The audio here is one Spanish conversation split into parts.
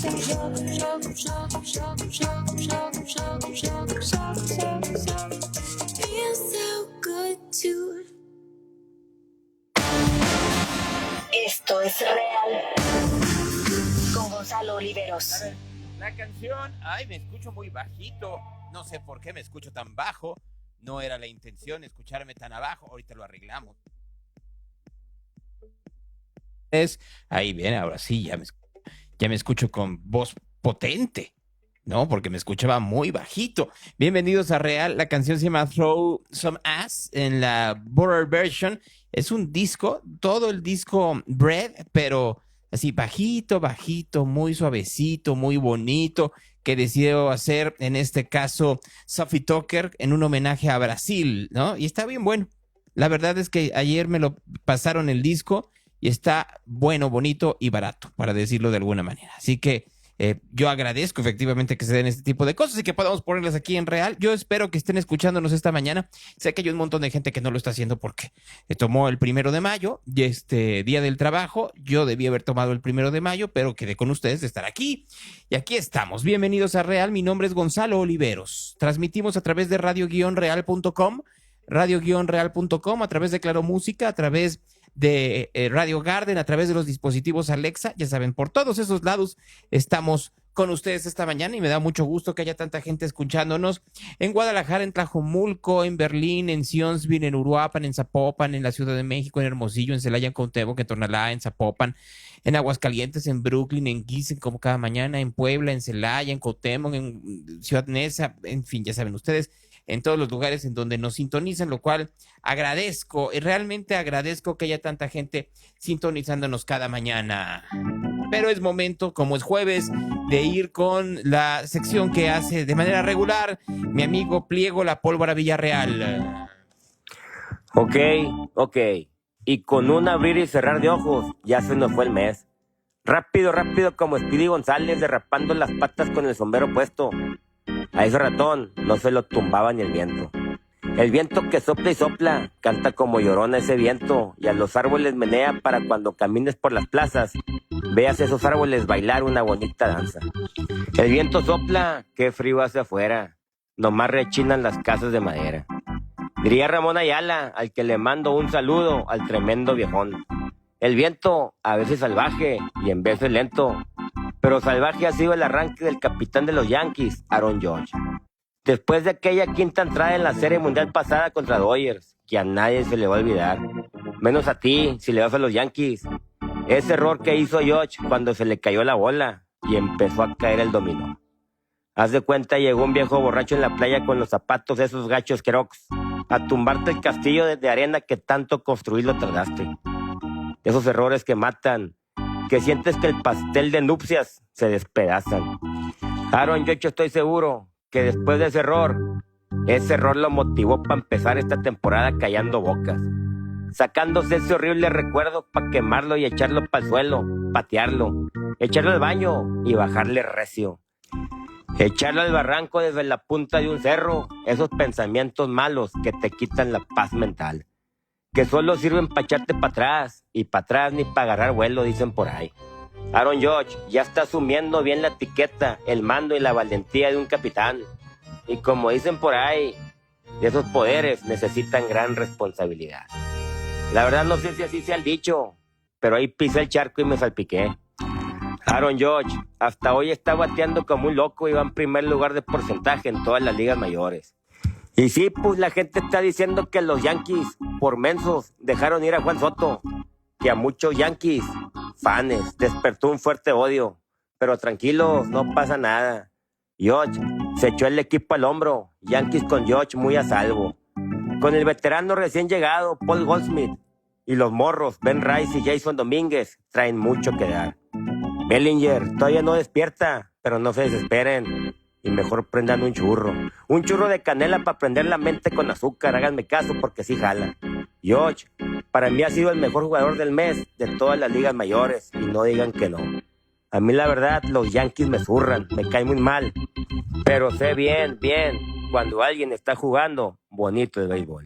Esto es real. Con Gonzalo Oliveros. A ver, la canción, me escucho muy bajito. No sé por qué me escucho tan bajo. No era la intención escucharme tan abajo. Ahorita lo arreglamos. Ahí bien, ahora sí, ya me escucho con voz potente, ¿no? Porque me escuchaba muy bajito. Bienvenidos a Real. La canción se llama Throw Some Ass en la Border Version. Es un disco, todo el disco Bread, pero así bajito, muy suavecito, muy bonito, que decidió hacer en este caso Sophie Tucker en un homenaje a Brasil, ¿no? Y está bien bueno. La verdad es que ayer me lo pasaron el disco y está bueno, bonito y barato, para decirlo de alguna manera. Así que yo agradezco efectivamente que se den este tipo de cosas y que podamos ponerlas aquí en Real. Yo espero que estén escuchándonos esta mañana. Sé que hay un montón de gente que no lo está haciendo porque tomó el 1 de mayo y día del trabajo. Yo debí haber tomado el 1 de mayo, pero quedé con ustedes de estar aquí. Y aquí estamos. Bienvenidos a Real. Mi nombre es Gonzalo Oliveros. Transmitimos a través de radio-real.com, a través de Claro Música, a través de Radio Garden, a través de los dispositivos Alexa. Ya saben, por todos esos lados estamos con ustedes esta mañana y me da mucho gusto que haya tanta gente escuchándonos en Guadalajara, en Tlajomulco, en Berlín, en Zionsville, en Uruapan, en Zapopan, en la Ciudad de México, en Hermosillo, en Celaya, en Cuauhtémoc, en Tonalá, en Zapopan, en Aguascalientes, en Brooklyn, en Gießen, como cada mañana, en Puebla, en Celaya, en Cuauhtémoc, en Ciudad Neza, en fin, ya saben ustedes, en todos los lugares en donde nos sintonizan, lo cual agradezco, y realmente agradezco que haya tanta gente sintonizándonos cada mañana. Pero es momento, como es jueves, de ir con la sección que hace de manera regular mi amigo Pliego La Pólvora Villarreal. Ok. Y con un abrir y cerrar de ojos, ya se nos fue el mes. Rápido como Speedy González derrapando las patas con el sombrero puesto. A ese ratón no se lo tumbaba ni el viento. El viento que sopla y sopla, canta como llorona ese viento, y a los árboles menea para cuando camines por las plazas, veas esos árboles bailar una bonita danza. El viento sopla, qué frío hace afuera, nomás rechinan las casas de madera. Diría Ramón Ayala, al que le mando un saludo al tremendo viejón. El viento, a veces salvaje y en veces lento, pero salvaje ha sido el arranque del capitán de los Yankees, Aaron Judge. Después de aquella quinta entrada en la Serie Mundial pasada contra Dodgers, que a nadie se le va a olvidar, menos a ti, si le vas a los Yankees. Ese error que hizo Judge cuando se le cayó la bola y empezó a caer el dominó. Haz de cuenta, llegó un viejo borracho en la playa con los zapatos esos gachos Crocs a tumbarte el castillo de arena que tanto construirlo tardaste. Esos errores que matan, que sientes que el pastel de nupcias se despedazan. Aaron Judge, estoy seguro que después de ese error lo motivó para empezar esta temporada callando bocas, sacándose ese horrible recuerdo para quemarlo y echarlo para el suelo, patearlo, echarlo al baño y bajarle recio. Echarlo al barranco desde la punta de un cerro, esos pensamientos malos que te quitan la paz mental, que solo sirven para echarte para atrás, y para atrás ni para agarrar vuelo, dicen por ahí. Aaron Judge ya está asumiendo bien la etiqueta, el mando y la valentía de un capitán. Y como dicen por ahí, de esos poderes necesitan gran responsabilidad. La verdad no sé si así sea el dicho, pero ahí pisé el charco y me salpiqué. Aaron Judge hasta hoy está bateando como un loco y va en primer lugar de porcentaje en todas las ligas mayores. Y sí, pues la gente está diciendo que los Yankees, por mensos, dejaron ir a Juan Soto, que a muchos Yankees, fans, despertó un fuerte odio. Pero tranquilos, no pasa nada. Judge se echó el equipo al hombro, Yankees con Judge muy a salvo. Con el veterano recién llegado, Paul Goldschmidt, y los morros, Ben Rice y Jason Domínguez, traen mucho que dar. Bellinger todavía no despierta, pero no se desesperen. Y mejor prendan un churro. Un churro de canela para prender la mente con azúcar. Háganme caso porque sí jala. Judge, para mí ha sido el mejor jugador del mes de todas las ligas mayores. Y no digan que no. A mí la verdad, los Yankees me zurran. Me caen muy mal. Pero sé bien, cuando alguien está jugando bonito el béisbol.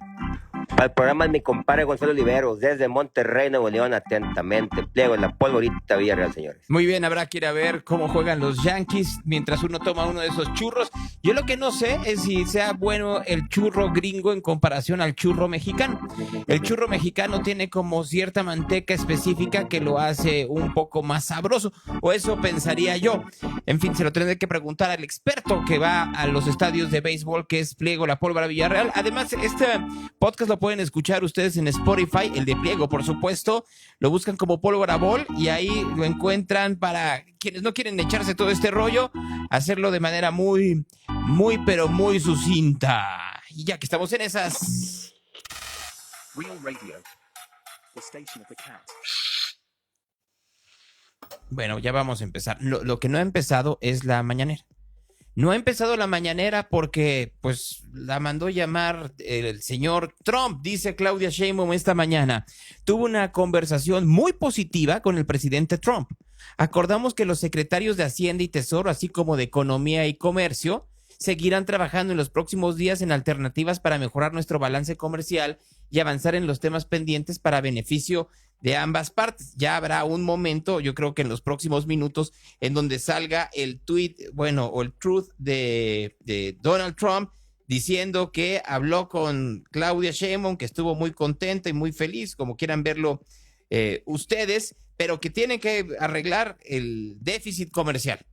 Al programa de mi compadre Gonzalo Oliveros, desde Monterrey, Nuevo León, atentamente. Pliego en la polvorita Villarreal, señores. Muy bien, habrá que ir a ver cómo juegan los Yankees mientras uno toma uno de esos churros. Yo lo que no sé es si sea bueno el churro gringo en comparación al churro mexicano. El churro mexicano tiene como cierta manteca específica que lo hace un poco más sabroso, o eso pensaría yo. En fin, se lo tendré que preguntar al experto que va a los estadios de béisbol, que es Pliego la Pólvora Villarreal. Además, este podcast lo pueden escuchar ustedes en Spotify, el de Pliego, por supuesto. Lo buscan como Pólvora Ball y ahí lo encuentran para quienes no quieren echarse todo este rollo, hacerlo de manera muy, pero muy sucinta. Y ya que estamos en esas... Real Radio, the station of the cat. Bueno, ya vamos a empezar. Lo que no ha empezado es la mañanera. No ha empezado la mañanera porque, pues, la mandó llamar el señor Trump, dice Claudia Sheinbaum esta mañana. Tuvo una conversación muy positiva con el presidente Trump. Acordamos que los secretarios de Hacienda y Tesoro, así como de Economía y Comercio, seguirán trabajando en los próximos días en alternativas para mejorar nuestro balance comercial y avanzar en los temas pendientes para beneficio de ambas partes. Ya habrá un momento, yo creo que en los próximos minutos, en donde salga el tweet, bueno, o el truth de Donald Trump diciendo que habló con Claudia Sheinbaum, que estuvo muy contenta y muy feliz, como quieran verlo ustedes, pero que tienen que arreglar el déficit comercial,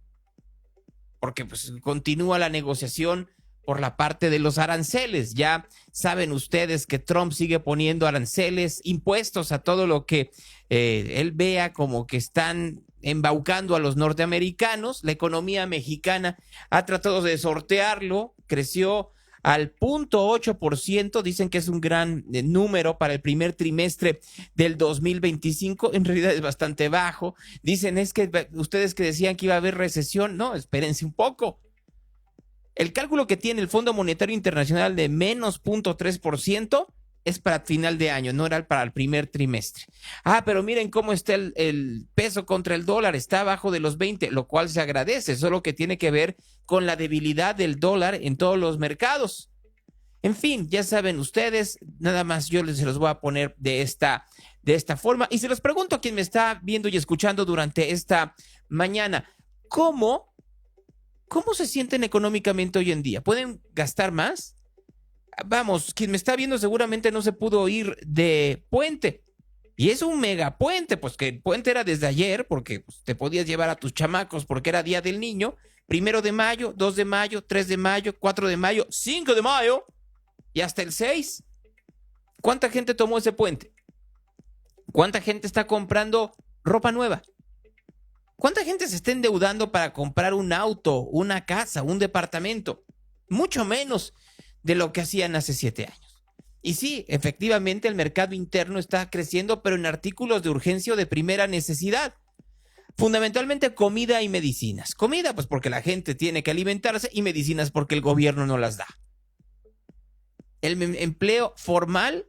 porque pues continúa la negociación por la parte de los aranceles. Ya saben ustedes que Trump sigue poniendo aranceles, impuestos a todo lo que él vea como que están embaucando a los norteamericanos. La economía mexicana ha tratado de sortearlo, creció al 0.8%, dicen que es un gran número para el primer trimestre del 2025, en realidad es bastante bajo. Dicen, es que ustedes que decían que iba a haber recesión, no, espérense un poco. El cálculo que tiene el Fondo Monetario Internacional de menos 0.3% es para final de año, no era para el primer trimestre. Pero miren cómo está el peso contra el dólar, está abajo de los 20, lo cual se agradece, solo que tiene que ver con la debilidad del dólar en todos los mercados. En fin, ya saben ustedes, nada más yo se los voy a poner de esta forma. Y se los pregunto a quien me está viendo y escuchando durante esta mañana, ¿cómo se sienten económicamente hoy en día? ¿Pueden gastar más? Vamos, quien me está viendo seguramente no se pudo ir de puente. Y es un mega puente, pues que el puente era desde ayer, porque pues, te podías llevar a tus chamacos porque era Día del Niño. 1 de mayo, 2 de mayo, 3 de mayo, 4 de mayo, 5 de mayo y hasta el 6. ¿Cuánta gente tomó ese puente? ¿Cuánta gente está comprando ropa nueva? ¿Cuánta gente se está endeudando para comprar un auto, una casa, un departamento? Mucho menos de lo que hacían hace 7 años. Y sí, efectivamente el mercado interno está creciendo, pero en artículos de urgencia o de primera necesidad. Fundamentalmente comida y medicinas. Comida, pues porque la gente tiene que alimentarse, y medicinas porque el gobierno no las da. El empleo formal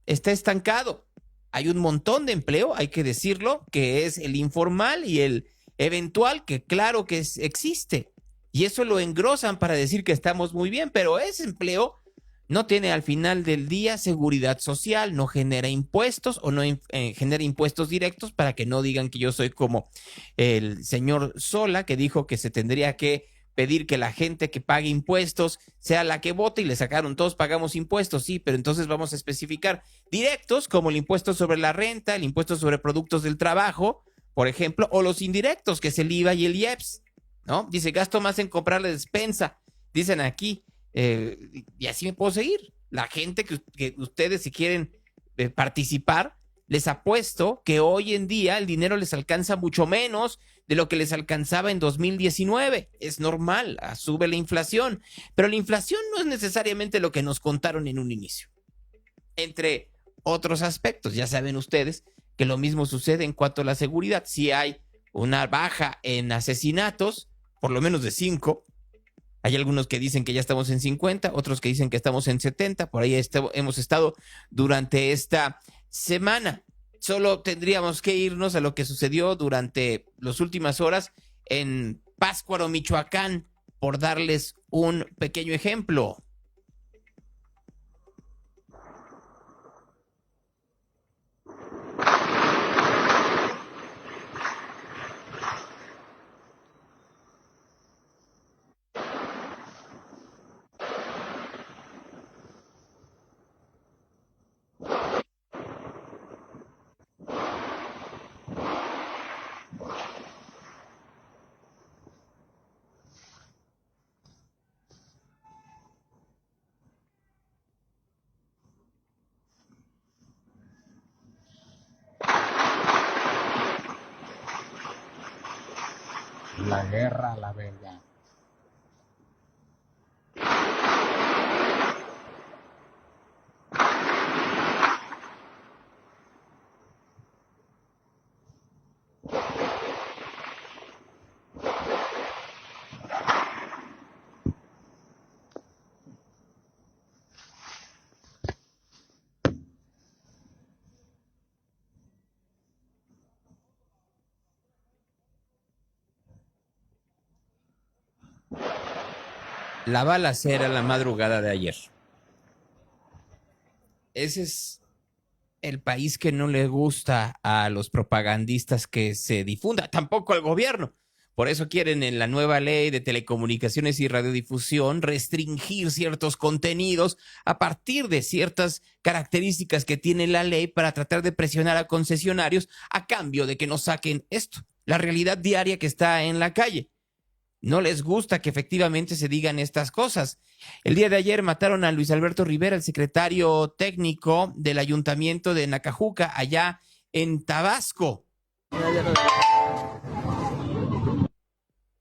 está estancado. Hay un montón de empleo, hay que decirlo, que es el informal y el eventual, que claro que existe. Y eso lo engrosan para decir que estamos muy bien, pero ese empleo no tiene al final del día seguridad social, no genera impuestos o no genera impuestos directos, para que no digan que yo soy como el señor Sola, que dijo que se tendría que pedir que la gente que pague impuestos sea la que vote, y le sacaron, todos pagamos impuestos, sí, pero entonces vamos a especificar directos como el impuesto sobre la renta, el impuesto sobre productos del trabajo, por ejemplo, o los indirectos, que es el IVA y el IEPS, ¿no? Dice, gasto más en comprar la despensa, dicen aquí, y así me puedo seguir. La gente que ustedes, si quieren participar, les apuesto que hoy en día el dinero les alcanza mucho menos de lo que les alcanzaba en 2019. Es normal, sube la inflación, pero la inflación no es necesariamente lo que nos contaron en un inicio. Entre otros aspectos, ya saben ustedes que lo mismo sucede en cuanto a la seguridad. Si hay una baja en asesinatos, por lo menos de 5, hay algunos que dicen que ya estamos en 50, otros que dicen que estamos en 70, por ahí hemos estado durante esta semana. Solo tendríamos que irnos a lo que sucedió durante las últimas horas en Pátzcuaro, Michoacán, por darles un pequeño ejemplo. la guerra a la verga. La balacera la madrugada de ayer. Ese es el país que no le gusta a los propagandistas que se difunda, tampoco al gobierno. Por eso quieren en la nueva ley de telecomunicaciones y radiodifusión restringir ciertos contenidos a partir de ciertas características que tiene la ley para tratar de presionar a concesionarios a cambio de que no saquen esto, la realidad diaria que está en la calle. No les gusta que efectivamente se digan estas cosas. El día de ayer mataron a Luis Alberto Rivera, el secretario técnico del ayuntamiento de Nacajuca, allá en Tabasco.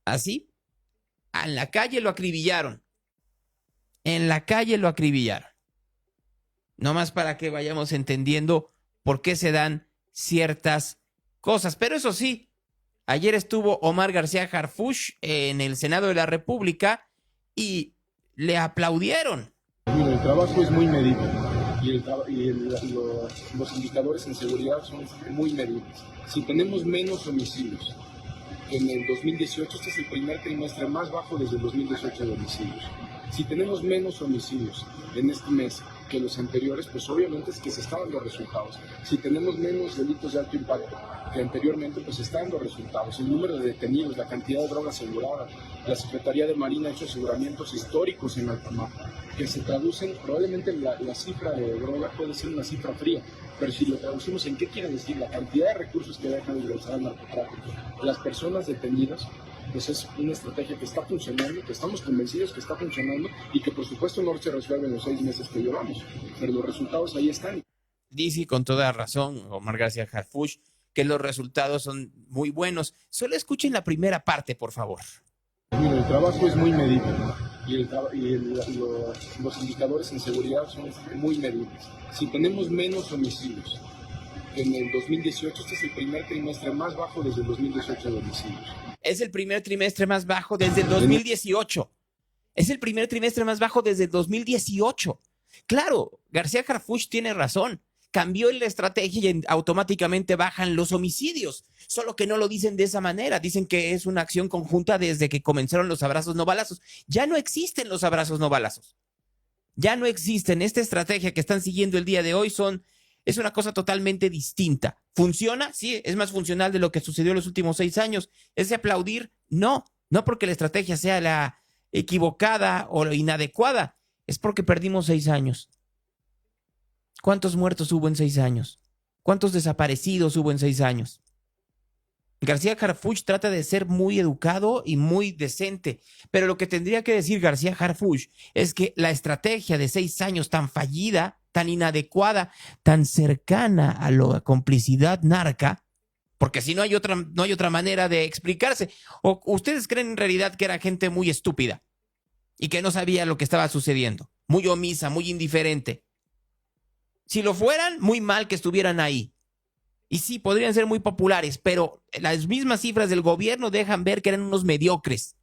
Así, en la calle lo acribillaron. En la calle lo acribillaron. Nomás para que vayamos entendiendo por qué se dan ciertas cosas. Pero eso sí, ayer estuvo Omar García Harfuch en el Senado de la República y le aplaudieron. Mira, el trabajo es muy medido y, los indicadores en seguridad son muy medibles. Si tenemos menos homicidios en el 2018, este es el primer trimestre más bajo desde el 2018 de homicidios. Si tenemos menos homicidios en este mes que los anteriores, pues obviamente es que se están dando resultados. Si tenemos menos delitos de alto impacto que anteriormente, pues se están dando resultados. El número de detenidos, la cantidad de drogas aseguradas, la Secretaría de Marina ha hecho aseguramientos históricos en alta mar, que se traducen, probablemente la cifra de droga puede ser una cifra fría, pero si lo traducimos en qué quiere decir la cantidad de recursos que dejan de ingresar al narcotráfico, las personas detenidas, pues es una estrategia que está funcionando, que estamos convencidos que está funcionando y que por supuesto no se resuelve en los 6 meses que llevamos, pero los resultados ahí están. Dice con toda razón Omar García Harfuch que los resultados son muy buenos. Solo escuchen la primera parte, por favor. Mira, el trabajo es muy medido y, los indicadores en seguridad son muy medibles. Si tenemos menos homicidios en el 2018, este es el primer trimestre más bajo desde el 2018 de homicidios. Es el primer trimestre más bajo desde el 2018. Es el primer trimestre más bajo desde el 2018. Claro, García Harfuch tiene razón. Cambió la estrategia y automáticamente bajan los homicidios. Solo que no lo dicen de esa manera. Dicen que es una acción conjunta desde que comenzaron los abrazos no balazos. Ya no existen los abrazos no balazos. Ya no existen. Esta estrategia que están siguiendo el día de hoy es una cosa totalmente distinta. ¿Funciona? Sí, es más funcional de lo que sucedió en los últimos 6 años. ¿Es de aplaudir? No porque la estrategia sea la equivocada o la inadecuada. Es porque perdimos 6 años. ¿Cuántos muertos hubo en 6 años? ¿Cuántos desaparecidos hubo en 6 años? García Harfuch trata de ser muy educado y muy decente, pero lo que tendría que decir García Harfuch es que la estrategia de 6 años tan fallida, tan inadecuada, tan cercana a la complicidad narca, porque si no hay otra manera de explicarse. ¿O ustedes creen en realidad que era gente muy estúpida y que no sabía lo que estaba sucediendo? Muy omisa, muy indiferente. Si lo fueran, muy mal que estuvieran ahí. Y sí, podrían ser muy populares, pero las mismas cifras del gobierno dejan ver que eran unos mediocres.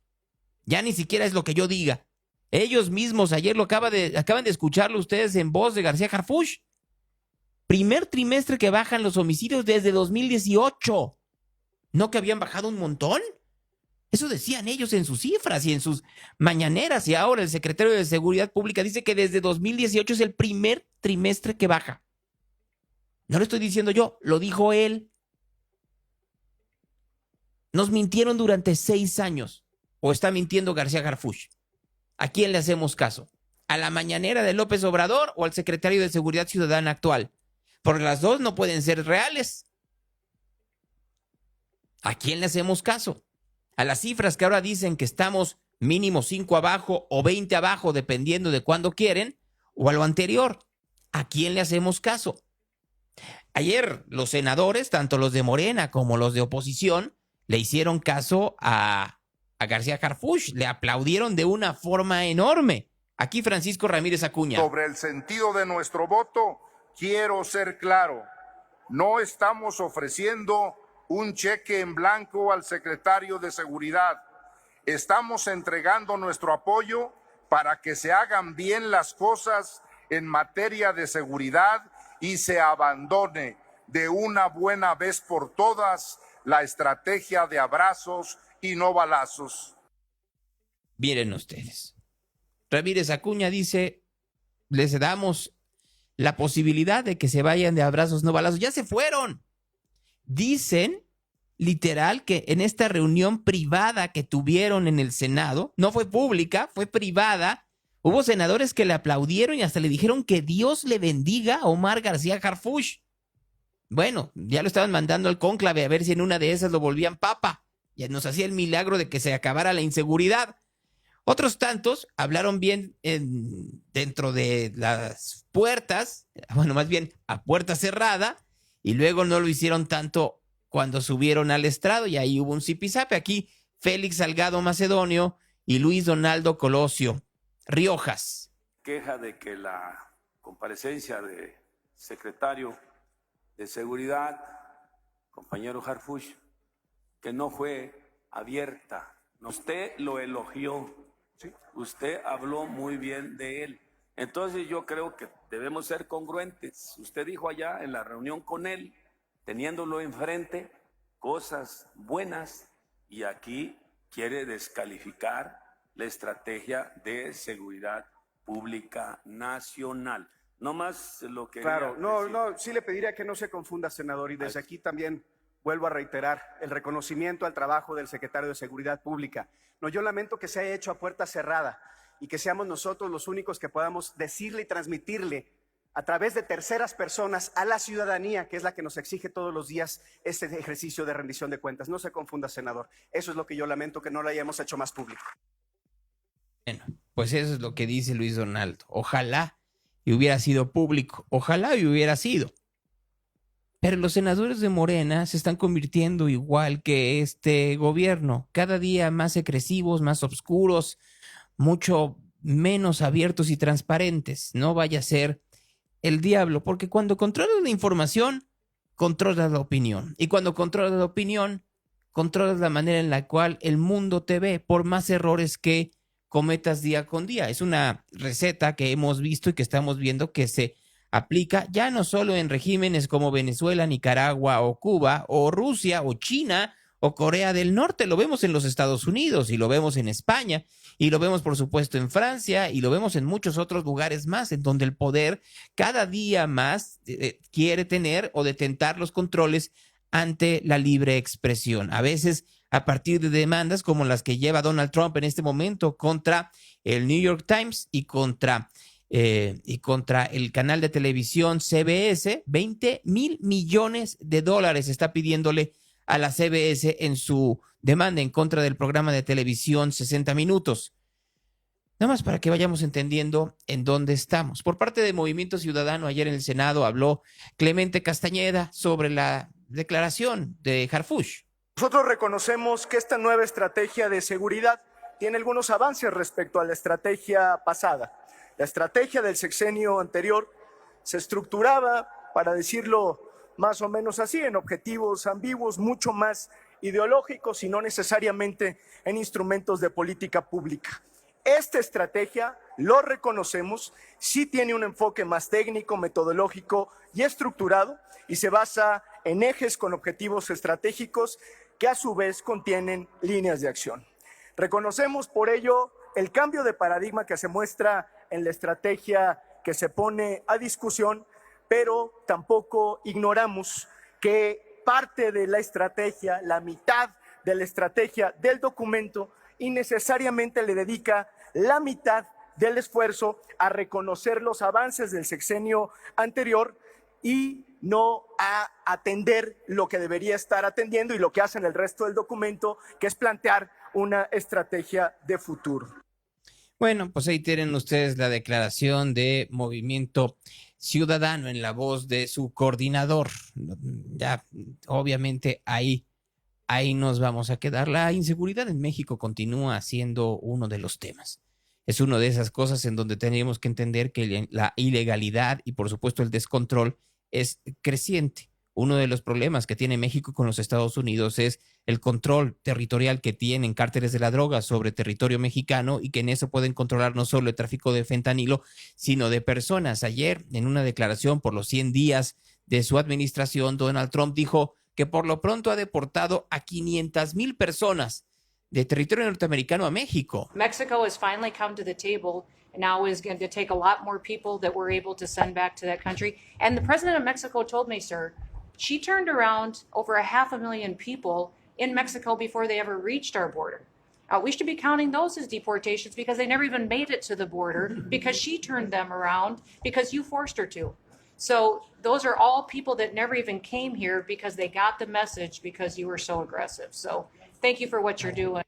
Ya ni siquiera es lo que yo diga. Ellos mismos, ayer acaban de escucharlo ustedes en voz de García Harfuch. Primer trimestre que bajan los homicidios desde 2018. ¿No que habían bajado un montón? Eso decían ellos en sus cifras y en sus mañaneras. Y ahora el secretario de Seguridad Pública dice que desde 2018 es el primer trimestre que baja. No lo estoy diciendo yo, lo dijo él. Nos mintieron durante 6 años. ¿O está mintiendo García Harfuch? ¿A quién le hacemos caso? ¿A la mañanera de López Obrador o al secretario de Seguridad Ciudadana actual? Porque las dos no pueden ser reales. ¿A quién le hacemos caso? ¿A las cifras que ahora dicen que estamos mínimo 5 abajo o 20 abajo, dependiendo de cuándo quieren, o a lo anterior? ¿A quién le hacemos caso? Ayer los senadores, tanto los de Morena como los de oposición, le hicieron caso a García Harfuch, le aplaudieron de una forma enorme. Aquí Francisco Ramírez Acuña. Sobre el sentido de nuestro voto, quiero ser claro. No estamos ofreciendo un cheque en blanco al secretario de Seguridad. Estamos entregando nuestro apoyo para que se hagan bien las cosas en materia de seguridad y se abandone de una buena vez por todas la estrategia de abrazos y no balazos. Miren ustedes. Ramírez Acuña dice, les damos la posibilidad de que se vayan de abrazos, no balazos. Ya se fueron. Dicen, literal, que en esta reunión privada que tuvieron en el Senado, no fue pública, fue privada, hubo senadores que le aplaudieron y hasta le dijeron que Dios le bendiga a Omar García Harfuch. Bueno, ya lo estaban mandando al cónclave a ver si en una de esas lo volvían papa. Ya nos hacía el milagro de que se acabara la inseguridad. Otros tantos hablaron bien dentro de las puertas, bueno, más bien a puerta cerrada, y luego no lo hicieron tanto cuando subieron al estrado, y ahí hubo un zipizape. Aquí Félix Salgado Macedonio y Luis Donaldo Colosio Riojas. Queja de que la comparecencia del secretario de Seguridad, compañero Harfuch, que no fue abierta. Usted lo elogió, ¿sí? Usted habló muy bien de él. Entonces yo creo que debemos ser congruentes. Usted dijo allá en la reunión con él, teniéndolo enfrente, cosas buenas, y aquí quiere descalificar la estrategia de seguridad pública nacional. No más lo que... Claro, no, sí le pediría que no se confunda, senador, y desde aquí también vuelvo a reiterar el reconocimiento al trabajo del secretario de Seguridad Pública. No, yo lamento que se haya hecho a puerta cerrada y que seamos nosotros los únicos que podamos decirle y transmitirle a través de terceras personas a la ciudadanía, que es la que nos exige todos los días este ejercicio de rendición de cuentas. No se confunda, senador. Eso es lo que yo lamento, que no lo hayamos hecho más público. Bueno, pues eso es lo que dice Luis Donaldo. Ojalá y hubiera sido público. Ojalá y hubiera sido. Pero los senadores de Morena se están convirtiendo igual que este gobierno, cada día más agresivos, más oscuros, mucho menos abiertos y transparentes. No vaya a ser el diablo, porque cuando controlas la información, controlas la opinión. Y cuando controlas la opinión, controlas la manera en la cual el mundo te ve, por más errores que cometas día con día. Es una receta que hemos visto y que estamos viendo que se aplica ya no solo en regímenes como Venezuela, Nicaragua o Cuba o Rusia o China o Corea del Norte. Lo vemos en los Estados Unidos y lo vemos en España y lo vemos por supuesto en Francia y lo vemos en muchos otros lugares más en donde el poder cada día más quiere tener o detentar los controles ante la libre expresión. A veces a partir de demandas como las que lleva Donald Trump en este momento contra el New York Times y contra el canal de televisión CBS. 20 mil millones de dólares está pidiéndole a la CBS en su demanda en contra del programa de televisión 60 Minutos. Nada más para que vayamos entendiendo en dónde estamos. Por parte de Movimiento Ciudadano, ayer en el Senado habló Clemente Castañeda sobre la declaración de Harfuch. Nosotros reconocemos que esta nueva estrategia de seguridad tiene algunos avances respecto a la estrategia pasada. La estrategia del sexenio anterior se estructuraba, para decirlo más o menos así, en objetivos ambiguos, mucho más ideológicos y no necesariamente en instrumentos de política pública. Esta estrategia, lo reconocemos, sí tiene un enfoque más técnico, metodológico y estructurado y se basa en ejes con objetivos estratégicos que a su vez contienen líneas de acción. Reconocemos por ello el cambio de paradigma que se muestra en la estrategia que se pone a discusión, pero tampoco ignoramos que parte de la estrategia, la mitad de la estrategia del documento, innecesariamente le dedica la mitad del esfuerzo a reconocer los avances del sexenio anterior y no a atender lo que debería estar atendiendo y lo que hace en el resto del documento, que es plantear una estrategia de futuro. Bueno, pues ahí tienen ustedes la declaración de Movimiento Ciudadano en la voz de su coordinador. Ya, obviamente, ahí ahí nos vamos a quedar. La inseguridad en México continúa siendo uno de los temas. Es una de esas cosas en donde tenemos que entender que la ilegalidad y por supuesto el descontrol es creciente. Uno de los problemas que tiene México con los Estados Unidos es el control territorial que tienen cárteles de la droga sobre territorio mexicano y que en eso pueden controlar no solo el tráfico de fentanilo, sino de personas. Ayer, en una declaración por los 100 días de su administración, Donald Trump dijo que por lo pronto ha deportado a 500,000 personas de territorio norteamericano a México. Mexico has finally come to the table and now is going to take a lot more people that we're able to send back to that country. And the president of Mexico told me, sir, she turned around over 500,000 people in Mexico before they ever reached our border. We should be counting those as deportations because they never even made it to the border because she turned them around because you forced her to. So those are all people that never even came here because they got the message because you were so aggressive. So thank you for what you're doing.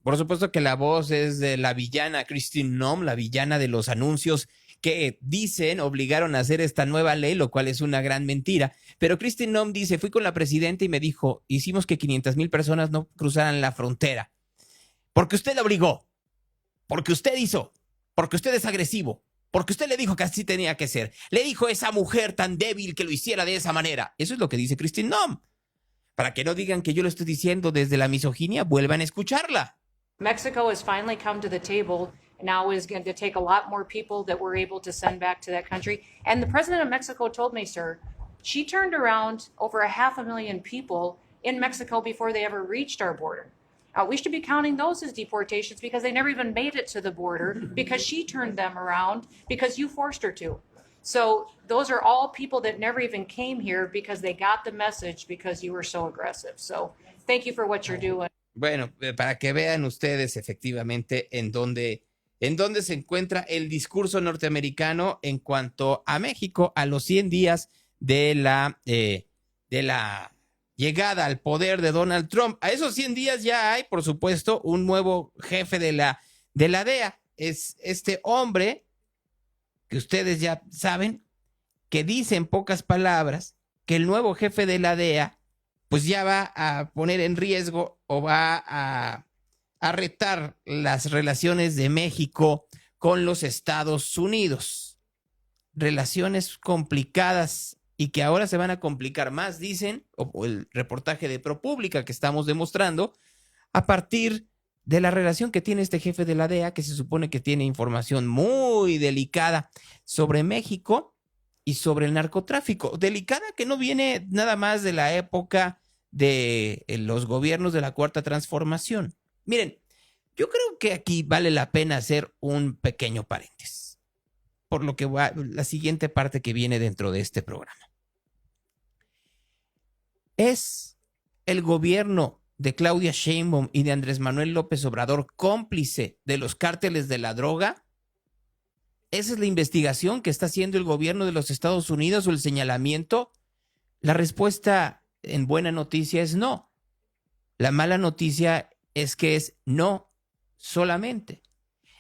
Por supuesto que la voz es de la villana Kristi Noem, la villana de los anuncios que dicen obligaron a hacer esta nueva ley, lo cual es una gran mentira. Pero Kristi Noem dice, fui con la presidenta y me dijo, hicimos que 500,000 personas no cruzaran la frontera. Porque usted la obligó, porque usted hizo, porque usted es agresivo, porque usted le dijo que así tenía que ser. Le dijo a esa mujer tan débil que lo hiciera de esa manera. Eso es lo que dice Kristi Noem. Para que no digan que yo lo estoy diciendo desde la misoginia, vuelvan a escucharla. Mexico has finally come to the table and now is going to take a lot more people that we're able to send back to that country. And the president of Mexico told me, sir, she turned around over 500,000 people in Mexico before they ever reached our border. We should be counting those as deportations because they never even made it to the border because she turned them around because you forced her to. So those are all people that never even came here because they got the message because you were so aggressive. So thank you for what you're doing. Bueno, para que vean ustedes efectivamente en dónde se encuentra el discurso norteamericano en cuanto a México a los 100 días de la llegada al poder de Donald Trump. A esos 100 días ya hay, por supuesto, un nuevo jefe de la DEA. Es este hombre que ustedes ya saben, que dice en pocas palabras que el nuevo jefe de la DEA pues ya va a poner en riesgo o va a retar las relaciones de México con los Estados Unidos. Relaciones complicadas y que ahora se van a complicar más, dicen, o el reportaje de ProPublica que estamos demostrando, a partir de la relación que tiene este jefe de la DEA, que se supone que tiene información muy delicada sobre México y sobre el narcotráfico. Delicada que no viene nada más de la época de los gobiernos de la Cuarta Transformación. Miren, yo creo que aquí vale la pena hacer un pequeño paréntesis, por lo que va la siguiente parte que viene dentro de este programa. ¿Es el gobierno de Claudia Sheinbaum y de Andrés Manuel López Obrador cómplice de los cárteles de la droga? ¿Esa es la investigación que está haciendo el gobierno de los Estados Unidos o el señalamiento? La respuesta en buena noticia es no. La mala noticia es que es no solamente.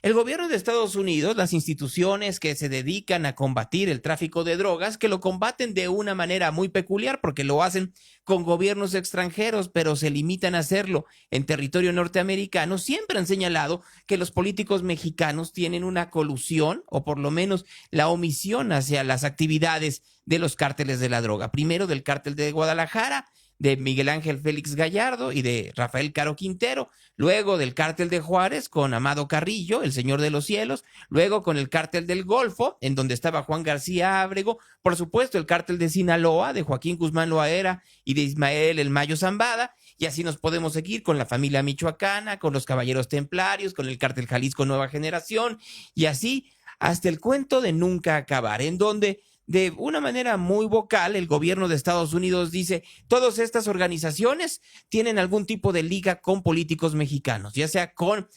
El gobierno de Estados Unidos, las instituciones que se dedican a combatir el tráfico de drogas, que lo combaten de una manera muy peculiar porque lo hacen con gobiernos extranjeros, pero se limitan a hacerlo en territorio norteamericano, siempre han señalado que los políticos mexicanos tienen una colusión o por lo menos la omisión hacia las actividades de los cárteles de la droga. Primero del cártel de Guadalajara, de Miguel Ángel Félix Gallardo y de Rafael Caro Quintero, luego del cártel de Juárez con Amado Carrillo, el Señor de los Cielos, luego con el cártel del Golfo, en donde estaba Juan García Ábrego, por supuesto el cártel de Sinaloa, de Joaquín Guzmán Loaera y de Ismael El Mayo Zambada, y así nos podemos seguir con la familia michoacana, con los Caballeros Templarios, con el cártel Jalisco Nueva Generación, y así hasta el cuento de nunca acabar, en donde de una manera muy vocal, el gobierno de Estados Unidos dice, todas estas organizaciones tienen algún tipo de liga con políticos mexicanos, ya sea con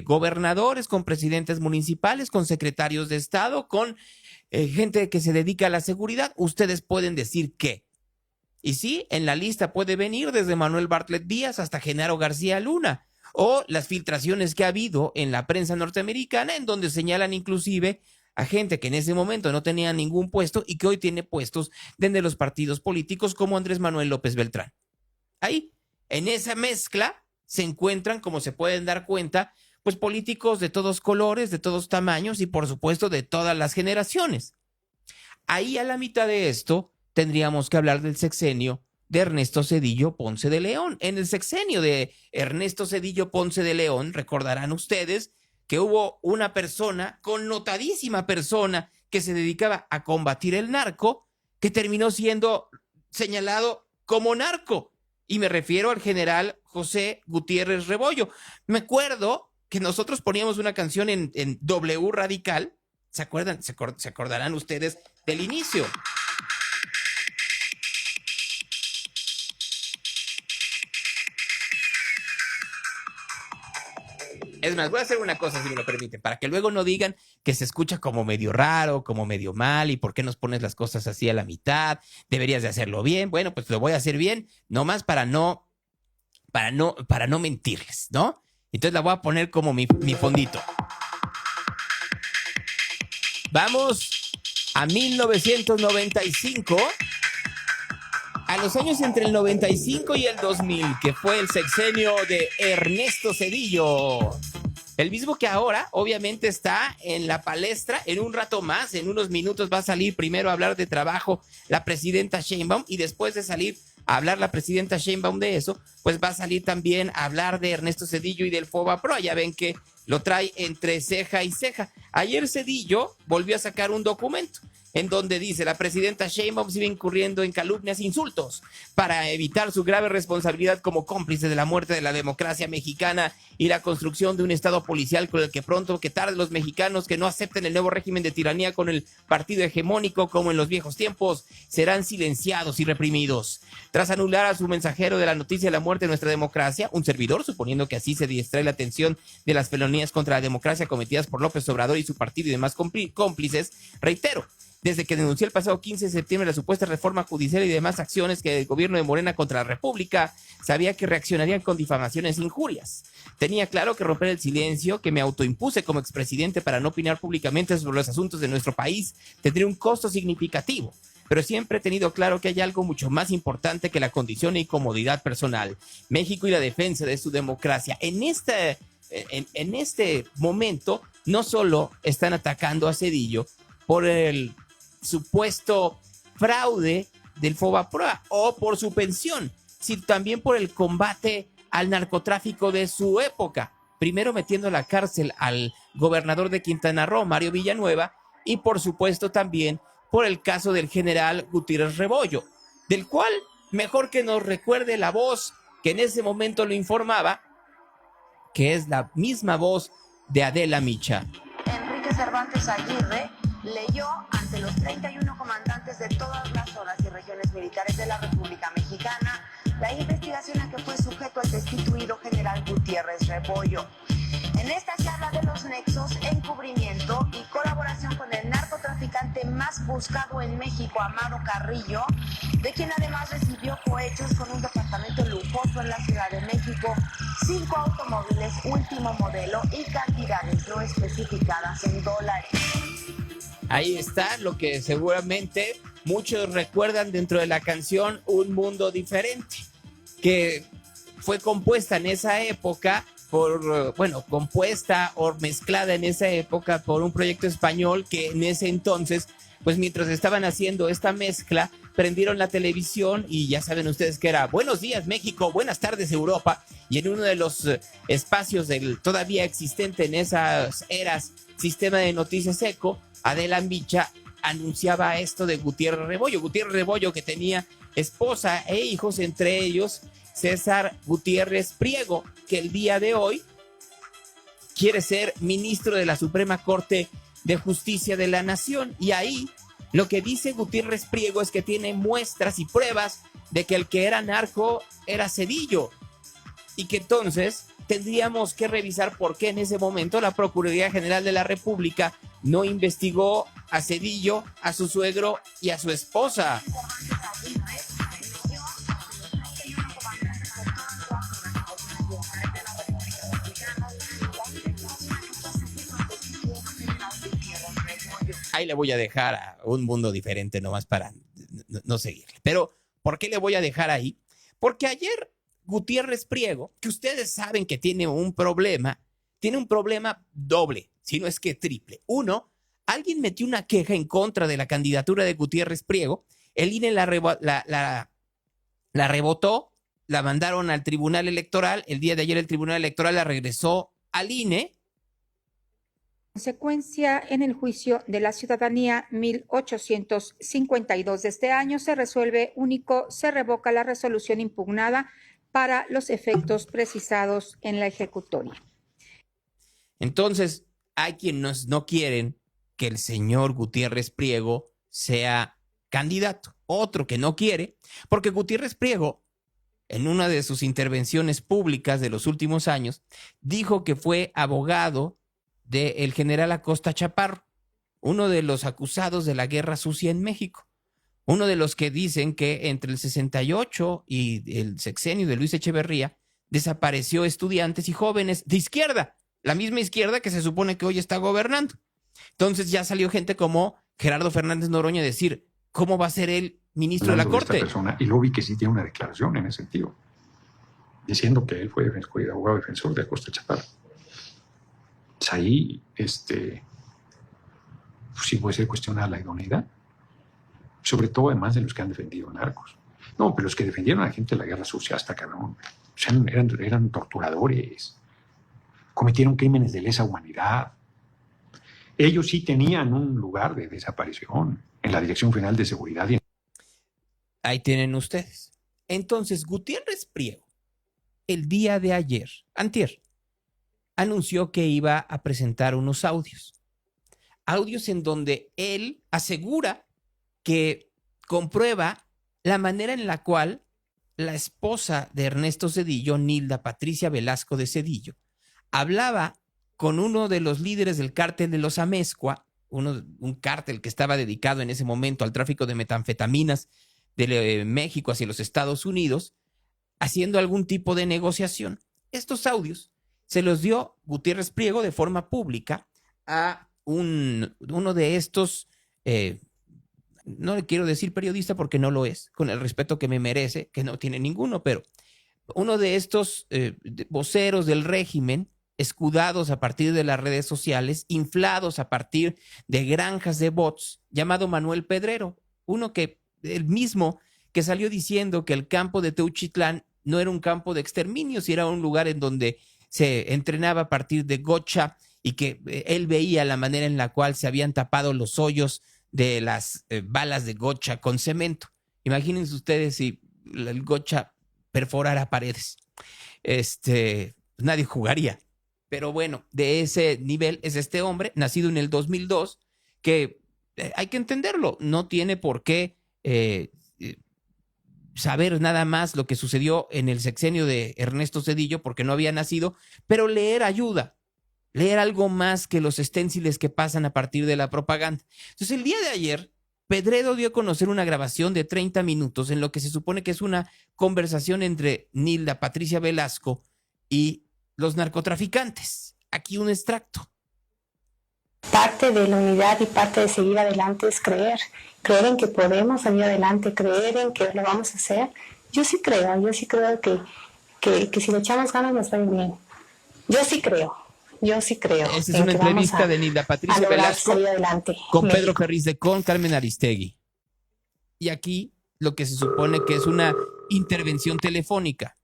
gobernadores, con presidentes municipales, con secretarios de Estado, con gente que se dedica a la seguridad. Ustedes pueden decir qué. Y sí, en la lista puede venir desde Manuel Bartlett Díaz hasta Genaro García Luna, o las filtraciones que ha habido en la prensa norteamericana, en donde señalan inclusive a gente que en ese momento no tenía ningún puesto y que hoy tiene puestos desde los partidos políticos como Andrés Manuel López Beltrán. Ahí, En esa mezcla se encuentran, como se pueden dar cuenta, pues políticos de todos colores, de todos tamaños y por supuesto de todas las generaciones. Ahí a la mitad de esto tendríamos que hablar del sexenio de Ernesto Zedillo Ponce de León. En el sexenio de Ernesto Zedillo Ponce de León, recordarán ustedes que hubo una persona, connotadísima persona, que se dedicaba a combatir el narco, que terminó siendo señalado como narco. Y me refiero al general José Gutiérrez Rebollo. Me acuerdo que nosotros poníamos una canción en W Radical. ¿Se acuerdan? Se acordarán ustedes del inicio. Es más, voy a hacer una cosa, si me lo permiten, para que luego no digan que se escucha como medio raro, como medio mal, y por qué nos pones las cosas así a la mitad, deberías de hacerlo bien. Bueno, pues lo voy a hacer bien, nomás para no mentirles, ¿no? Entonces la voy a poner como mi fondito. Vamos a 1995, a los años entre el 95 y el 2000, que fue el sexenio de Ernesto Zedillo. El mismo que ahora, obviamente, está en la palestra. En un rato más, en unos minutos, va a salir primero a hablar de trabajo la presidenta Sheinbaum, y después de salir a hablar la presidenta Sheinbaum de eso, pues va a salir también a hablar de Ernesto Zedillo y del FOBAPROA. Ya ven que lo trae entre ceja y ceja. Ayer Zedillo volvió a sacar un documento en donde dice: la presidenta Sheinbaum sigue incurriendo en calumnias e insultos para evitar su grave responsabilidad como cómplice de la muerte de la democracia mexicana y la construcción de un estado policial con el que pronto que tarde los mexicanos que no acepten el nuevo régimen de tiranía con el partido hegemónico como en los viejos tiempos serán silenciados y reprimidos. Tras anular a su mensajero de la noticia de la muerte de nuestra democracia, un servidor, suponiendo que así se distrae la atención de las felonías contra la democracia cometidas por López Obrador y su partido y demás cómplices, reitero: desde que denunció el pasado 15 de septiembre la supuesta reforma judicial y demás acciones que el gobierno de Morena contra la República, sabía que reaccionarían con difamaciones e injurias. Tenía claro que romper el silencio que me autoimpuse como expresidente para no opinar públicamente sobre los asuntos de nuestro país tendría un costo significativo. Pero siempre he tenido claro que hay algo mucho más importante que la condición y comodidad personal: México y la defensa de su democracia. En este momento, no solo están atacando a Zedillo por el supuesto fraude del FOBAPROA o por su pensión, sino también por el combate al narcotráfico de su época, primero metiendo a la cárcel al gobernador de Quintana Roo, Mario Villanueva, y por supuesto también por el caso del general Gutiérrez Rebollo, del cual mejor que nos recuerde la voz que en ese momento lo informaba, que es la misma voz de Adela Micha. Enrique Cervantes Aguirre leyó ante los 31 comandantes de todas las zonas y regiones militares de la República Mexicana la investigación a que fue sujeto el destituido general Gutiérrez Rebollo. En esta se habla de los nexos, encubrimiento y colaboración con el narcotraficante más buscado en México, Amado Carrillo, de quien además recibió cohechos con un departamento lujoso en la Ciudad de México, 5 automóviles último modelo y cantidades no especificadas en dólares. Ahí está lo que seguramente muchos recuerdan dentro de la canción Un Mundo Diferente, que fue compuesta en esa época compuesta o mezclada en esa época por un proyecto español que en ese entonces, pues mientras estaban haciendo esta mezcla, prendieron la televisión y ya saben ustedes que era Buenos días México, buenas tardes Europa, y en uno de los espacios del todavía existente en esas eras sistema de noticias ECO, Adela Micha anunciaba esto de Gutiérrez Rebollo, que tenía esposa e hijos, entre ellos César Gutiérrez Priego, que el día de hoy quiere ser ministro de la Suprema Corte de Justicia de la Nación. Y ahí lo que dice Gutiérrez Priego es que tiene muestras y pruebas de que el que era narco era Zedillo, y que entonces tendríamos que revisar por qué en ese momento la Procuraduría General de la República no investigó a Zedillo, a su suegro y a su esposa. Ahí le voy a dejar a Un Mundo Diferente nomás para no seguirle. Pero, ¿por qué le voy a dejar ahí? Porque ayer Gutiérrez Priego, que ustedes saben que tiene un problema doble, si no es que triple. Uno, alguien metió una queja en contra de la candidatura de Gutiérrez Priego, el INE la rebotó, la mandaron al Tribunal Electoral, el día de ayer el Tribunal Electoral la regresó al INE. Consecuencia, en el juicio de la ciudadanía 1852 de este año se resuelve único, se revoca la resolución impugnada para los efectos precisados en la ejecutoria. Entonces, hay quienes no quieren que el señor Gutiérrez Priego sea candidato. Otro que no quiere, porque Gutiérrez Priego, en una de sus intervenciones públicas de los últimos años, dijo que fue abogado del general Acosta Chaparro, uno de los acusados de la guerra sucia en México, uno de los que dicen que entre el 68 y el sexenio de Luis Echeverría desapareció estudiantes y jóvenes de izquierda, la misma izquierda que se supone que hoy está gobernando. Entonces ya salió gente como Gerardo Fernández Noroña a decir, ¿cómo va a ser él ministro de la Corte? Esta persona, y lo vi que sí tiene una declaración en ese sentido, diciendo que él fue abogado defensor de Acosta Chaparro. Pues ahí, sí puede ser cuestionada la idoneidad, sobre todo además de los que han defendido narcos. No, pero los que defendieron a la gente de la guerra sucia, hasta cabrón, o sea, eran torturadores, cometieron crímenes de lesa humanidad. Ellos sí tenían un lugar de desaparición en la Dirección General de Seguridad. Ahí tienen ustedes. Entonces, Gutiérrez Priego, el día de ayer, antier, anunció que iba a presentar unos audios en donde él asegura que comprueba la manera en la cual la esposa de Ernesto Zedillo, Nilda Patricia Velasco de Zedillo, hablaba con uno de los líderes del cártel de los Amezcua, un cártel que estaba dedicado en ese momento al tráfico de metanfetaminas de México hacia los Estados Unidos, haciendo algún tipo de negociación. Estos audios se los dio Gutiérrez Priego de forma pública a uno de estos, no le quiero decir periodista porque no lo es, con el respeto que me merece, que no tiene ninguno, pero uno de estos voceros del régimen, escudados a partir de las redes sociales, inflados a partir de granjas de bots, llamado Manuel Pedrero, el mismo que salió diciendo que el campo de Teuchitlán no era un campo de exterminio, sino era un lugar en donde se entrenaba a partir de gocha y que él veía la manera en la cual se habían tapado los hoyos de las balas de gocha con cemento. Imagínense ustedes si el gocha perforara paredes. Nadie jugaría. Pero bueno, de ese nivel es este hombre, nacido en el 2002, que hay que entenderlo, no tiene por qué saber nada más lo que sucedió en el sexenio de Ernesto Zedillo porque no había nacido, pero leer ayuda, leer algo más que los esténciles que pasan a partir de la propaganda. Entonces, el día de ayer, Pedredo dio a conocer una grabación de 30 minutos en lo que se supone que es una conversación entre Nilda Patricia Velasco y los narcotraficantes. Aquí un extracto. Parte de la unidad y parte de seguir adelante es creer en que podemos salir adelante, creer en que lo vamos a hacer. Yo sí creo que si le echamos ganas nos va a ir bien. Yo sí creo. Esta es una entrevista de Nilda Patricia Velasco con Pedro Ferriz de Con, Carmen Aristegui. Y aquí lo que se supone que es una intervención telefónica.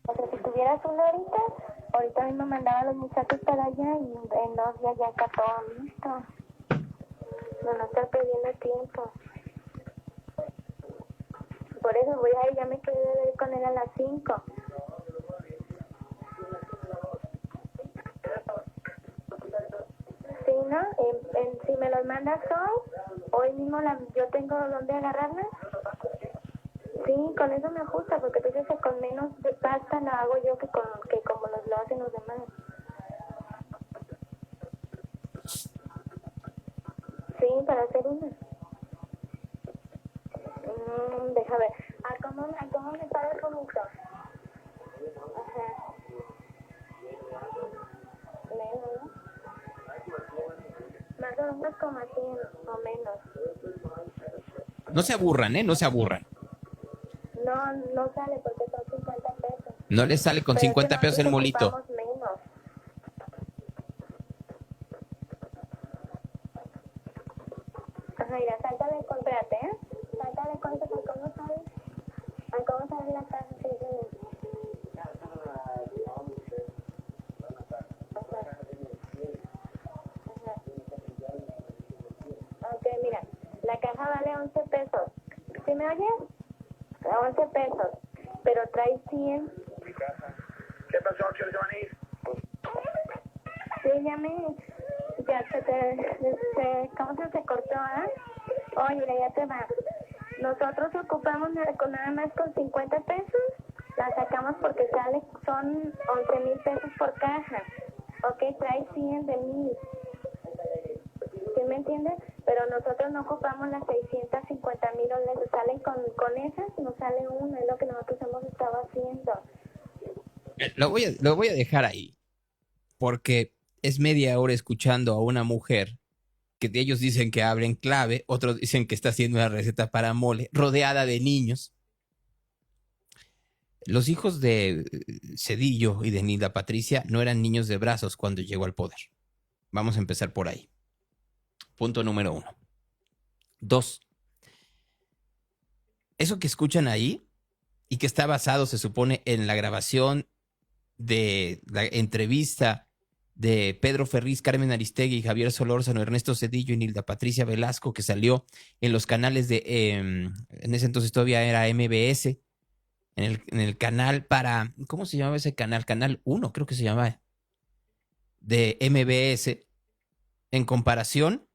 Si tuvieras una ahorita mismo mandaba a los muchachos para allá y en 2 días ya está todo listo. No estar perdiendo tiempo. Por eso voy a ir, ya me quedé de ir con él a las 5. Sí, ¿no? Si me los mandas hoy mismo yo tengo donde agarrarlas. Sí, con eso me ajusta, porque tú dices que con menos de pasta la hago yo que como lo hacen los demás. Sí, para hacer una. Deja ver. ¿A cómo me paga el producto? Ajá. Menos, ¿no? Más o menos como 100 o menos. No se aburran, no se aburran. No sale porque son 50 pesos. No les sale con Pero 50 es que pesos el nosotros molito. ocupamos menos. Ajá, mira, salta de contrate, ¿eh? Salta de contrate, ¿cómo sabes? ¿Cómo sabes la casa? Sí, sí. Ok, mira, la caja vale 11 pesos. ¿Sí me oyes? 11 pesos, pero trae 100. ¿Qué pasó, Giovanni? Sí, ya ¿cómo se cortó, Oye, mira, ya te va. Nosotros ocupamos nada más con 50 pesos, la sacamos porque son 11,000 pesos por caja. Ok, trae 100 de 1,000. ¿Sí me entiendes? Pero nosotros no ocupamos las 650,000 dólares, salen con esas, nos sale una, es lo que nosotros hemos estado haciendo. Lo voy a dejar ahí, porque es media hora escuchando a una mujer que ellos dicen que abre en clave, otros dicen que está haciendo una receta para mole, rodeada de niños. Los hijos de Zedillo y de Nilda Patricia no eran niños de brazos cuando llegó al poder. Vamos a empezar por ahí. Punto número 1. 2. Eso que escuchan ahí y que está basado, se supone, en la grabación de la entrevista de Pedro Ferriz, Carmen Aristegui, Javier Solórzano, Ernesto Zedillo y Nilda Patricia Velasco, que salió en los canales de, en ese entonces todavía era MBS, en el canal para, ¿cómo se llamaba ese canal? Canal 1, creo que se llamaba, de MBS, en comparación.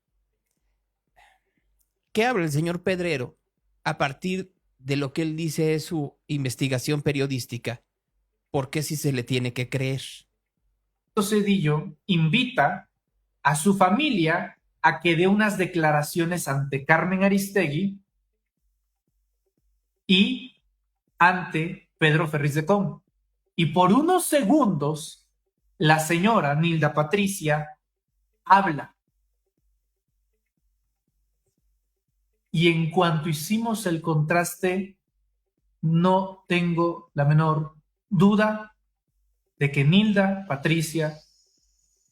¿Qué habla el señor Pedrero a partir de lo que él dice es su investigación periodística? ¿Por qué si se le tiene que creer? Zedillo invita a su familia a que dé unas declaraciones ante Carmen Aristegui y ante Pedro Ferriz de Con. Y por unos segundos, la señora Nilda Patricia habla. Y en cuanto hicimos el contraste, no tengo la menor duda de que Nilda Patricia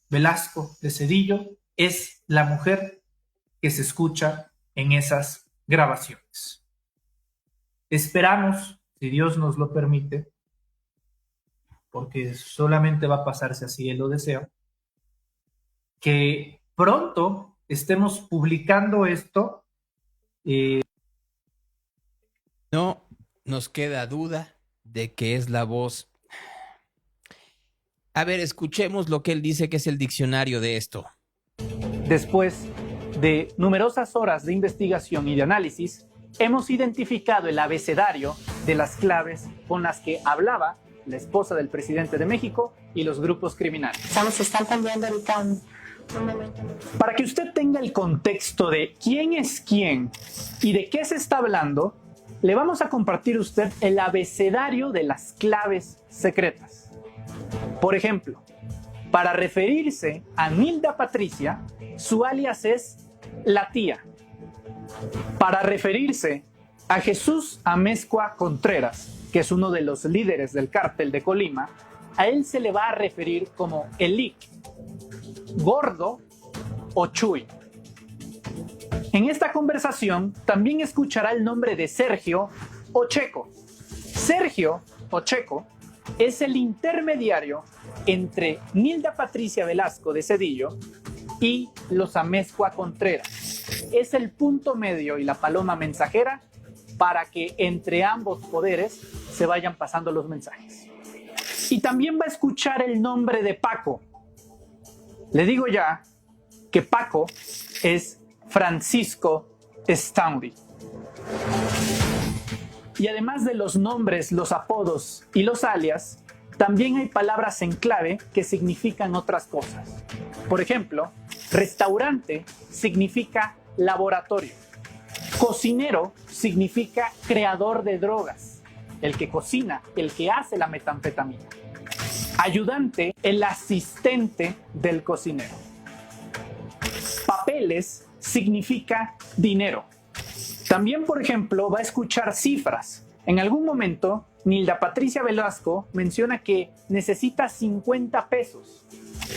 Velasco de Zedillo es la mujer que se escucha en esas grabaciones. Esperamos, si Dios nos lo permite, porque solamente va a pasarse así, Él lo desea, que pronto estemos publicando esto. No nos queda duda de que es la voz. A ver, escuchemos lo que él dice que es el diccionario de esto. Después de numerosas horas de investigación y de análisis, hemos identificado el abecedario de las claves con las que hablaba la esposa del presidente de México y los grupos criminales. Están cambiando ahorita un momento. Para que usted tenga el contexto de quién es quién y de qué se está hablando, le vamos a compartir a usted el abecedario de las claves secretas. Por ejemplo, para referirse a Nilda Patricia, su alias es la tía. Para referirse a Jesús Amezcua Contreras, que es uno de los líderes del cártel de Colima, a él se le va a referir como Elic, Gordo o Chuy. En esta conversación también escuchará el nombre de Sergio o Checo. Sergio o Checo es el intermediario entre Nilda Patricia Velasco de Zedillo y los Amezcua Contreras. Es el punto medio y la paloma mensajera para que entre ambos poderes se vayan pasando los mensajes. Y también va a escuchar el nombre de Paco. Le digo ya que Paco es Francisco Stauri. Y además de los nombres, los apodos y los alias, también hay palabras en clave que significan otras cosas. Por ejemplo, restaurante significa laboratorio. Cocinero significa creador de drogas, el que cocina, el que hace la metanfetamina. Ayudante, el asistente del cocinero. Papeles significa dinero. También, por ejemplo, va a escuchar cifras. En algún momento, Nilda Patricia Velasco menciona que necesita 50 pesos.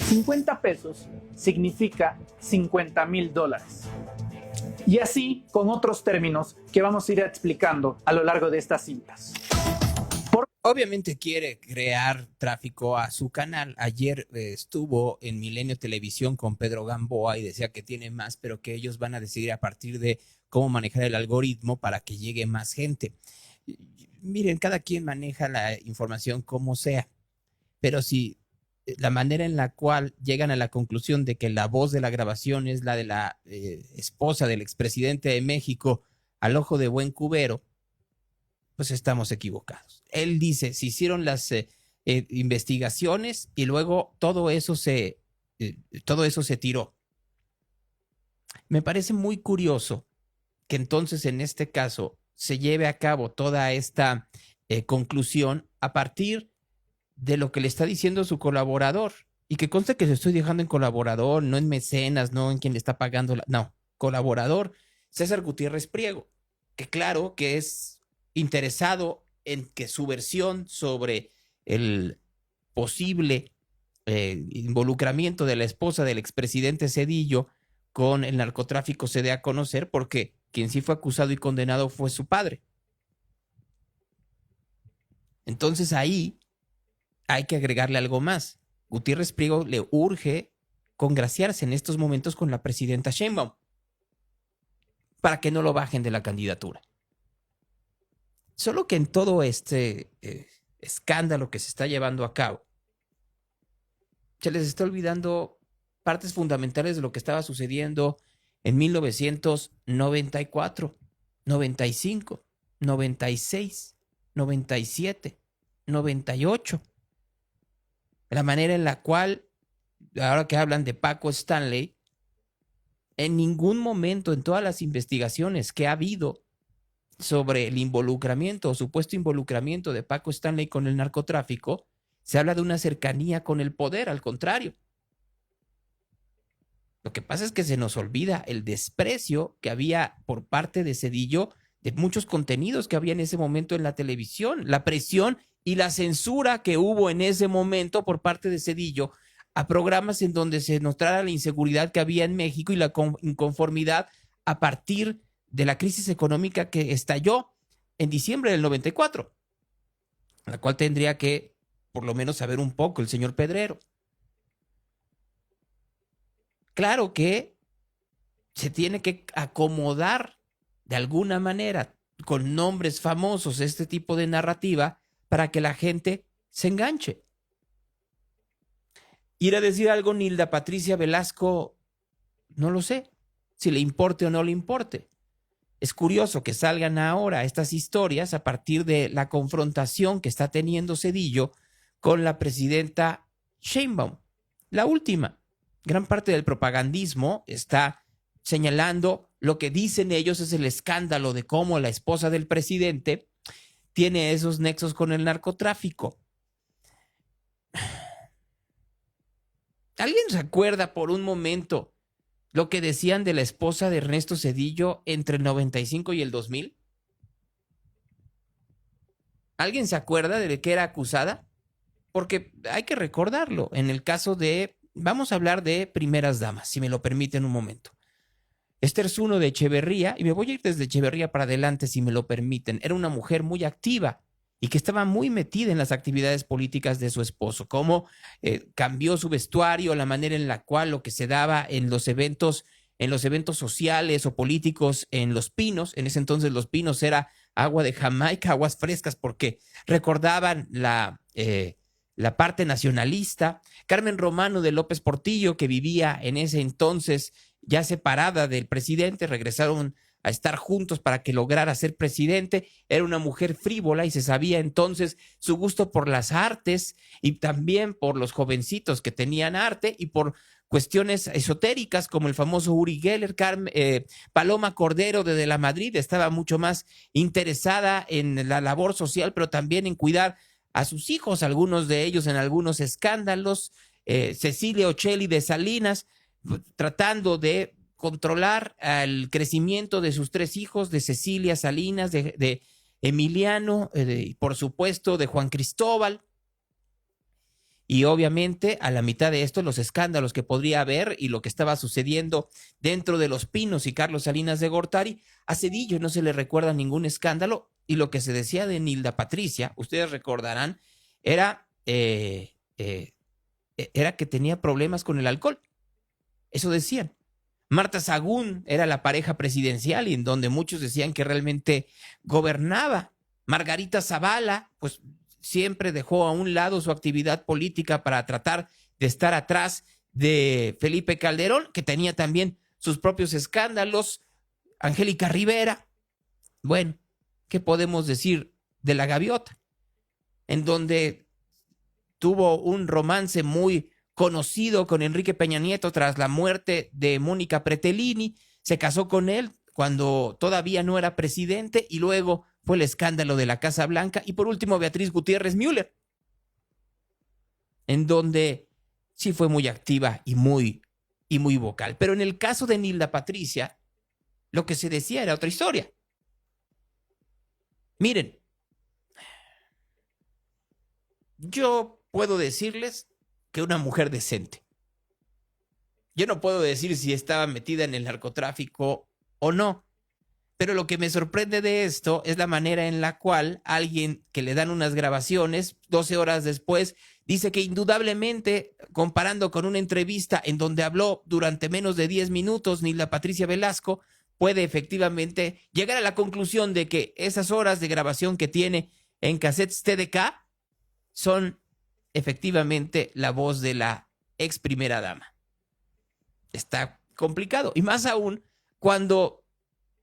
50 pesos significa $50,000. Y así con otros términos que vamos a ir explicando a lo largo de estas cintas. Obviamente quiere crear tráfico a su canal. Ayer estuvo en Milenio Televisión con Pedro Gamboa y decía que tiene más, pero que ellos van a decidir a partir de cómo manejar el algoritmo para que llegue más gente. Miren, cada quien maneja la información como sea, pero si la manera en la cual llegan a la conclusión de que la voz de la grabación es la de la esposa del expresidente de México al ojo de buen cubero, pues estamos equivocados. Él dice, se hicieron las investigaciones y luego todo eso se tiró. Me parece muy curioso que entonces en este caso se lleve a cabo toda esta conclusión a partir de lo que le está diciendo su colaborador. Y que conste que lo estoy dejando en colaborador, no en mecenas, no en quien le está pagando. No, colaborador, César Gutiérrez Priego, que claro que es interesado en que su versión sobre el posible involucramiento de la esposa del expresidente Zedillo con el narcotráfico se dé a conocer, porque quien sí fue acusado y condenado fue su padre. Entonces ahí hay que agregarle algo más. Gutiérrez Priego le urge congraciarse en estos momentos con la presidenta Sheinbaum para que no lo bajen de la candidatura. Solo que en todo este escándalo que se está llevando a cabo, se les está olvidando partes fundamentales de lo que estaba sucediendo en 1994, 95, 96, 97, 98. La manera en la cual, ahora que hablan de Paco Stanley, en ningún momento en todas las investigaciones que ha habido sobre el involucramiento o supuesto involucramiento de Paco Stanley con el narcotráfico, se habla de una cercanía con el poder, al contrario. Lo que pasa es que se nos olvida el desprecio que había por parte de Zedillo de muchos contenidos que había en ese momento en la televisión, la presión y la censura que hubo en ese momento por parte de Zedillo a programas en donde se mostrara la inseguridad que había en México y la inconformidad a partir de la crisis económica que estalló en diciembre del 94, la cual tendría que por lo menos saber un poco el señor Pedrero. Claro que se tiene que acomodar de alguna manera con nombres famosos este tipo de narrativa para que la gente se enganche. Ir a decir algo Nilda Patricia Velasco, no lo sé, si le importe o no le importe. Es curioso que salgan ahora estas historias a partir de la confrontación que está teniendo Zedillo con la presidenta Sheinbaum. La última, gran parte del propagandismo está señalando lo que dicen ellos es el escándalo de cómo la esposa del presidente tiene esos nexos con el narcotráfico. ¿Alguien se acuerda por un momento lo que decían de la esposa de Ernesto Zedillo entre el 95 y el 2000? ¿Alguien se acuerda de qué era acusada? Porque hay que recordarlo. En el caso de, vamos a hablar de primeras damas, si me lo permiten un momento. Esther Zuno de Echeverría, y me voy a ir desde Echeverría para adelante si me lo permiten, era una mujer muy activa y que estaba muy metida en las actividades políticas de su esposo, cómo cambió su vestuario, la manera en la cual lo que se daba en los eventos sociales o políticos en Los Pinos. En ese entonces Los Pinos era agua de Jamaica, aguas frescas, porque recordaban la parte nacionalista. Carmen Romano de López Portillo, que vivía en ese entonces ya separada del presidente, regresaron a estar juntos para que lograra ser presidente. Era una mujer frívola y se sabía entonces su gusto por las artes y también por los jovencitos que tenían arte y por cuestiones esotéricas como el famoso Uri Geller. Paloma Cordero de la Madrid estaba mucho más interesada en la labor social, pero también en cuidar a sus hijos, algunos de ellos en algunos escándalos. Cecilia Ocelli de Salinas, tratando de controlar el crecimiento de sus 3 hijos, de Cecilia Salinas, de Emiliano, y por supuesto de Juan Cristóbal. Y obviamente a la mitad de esto los escándalos que podría haber y lo que estaba sucediendo dentro de Los Pinos y Carlos Salinas de Gortari. A Zedillo no se le recuerda ningún escándalo, y lo que se decía de Nilda Patricia, ustedes recordarán, era que tenía problemas con el alcohol. Eso decían. Marta Sagún era la pareja presidencial y en donde muchos decían que realmente gobernaba. Margarita Zavala, pues siempre dejó a un lado su actividad política para tratar de estar atrás de Felipe Calderón, que tenía también sus propios escándalos. Angélica Rivera. Bueno, ¿qué podemos decir de la Gaviota? En donde tuvo un romance muy conocido con Enrique Peña Nieto tras la muerte de Mónica Pretelini. Se casó con él cuando todavía no era presidente, y luego fue el escándalo de la Casa Blanca. Y por último, Beatriz Gutiérrez Müller, en donde sí fue muy activa y muy vocal. Pero en el caso de Nilda Patricia, lo que se decía era otra historia. Miren, yo puedo decirles que una mujer decente. Yo no puedo decir si estaba metida en el narcotráfico o no, pero lo que me sorprende de esto es la manera en la cual alguien que le dan unas grabaciones 12 horas después dice que indudablemente, comparando con una entrevista en donde habló durante menos de 10 minutos Nilda Patricia Velasco, puede efectivamente llegar a la conclusión de que esas horas de grabación que tiene en cassettes TDK son efectivamente la voz de la ex primera dama. Está complicado, y más aún cuando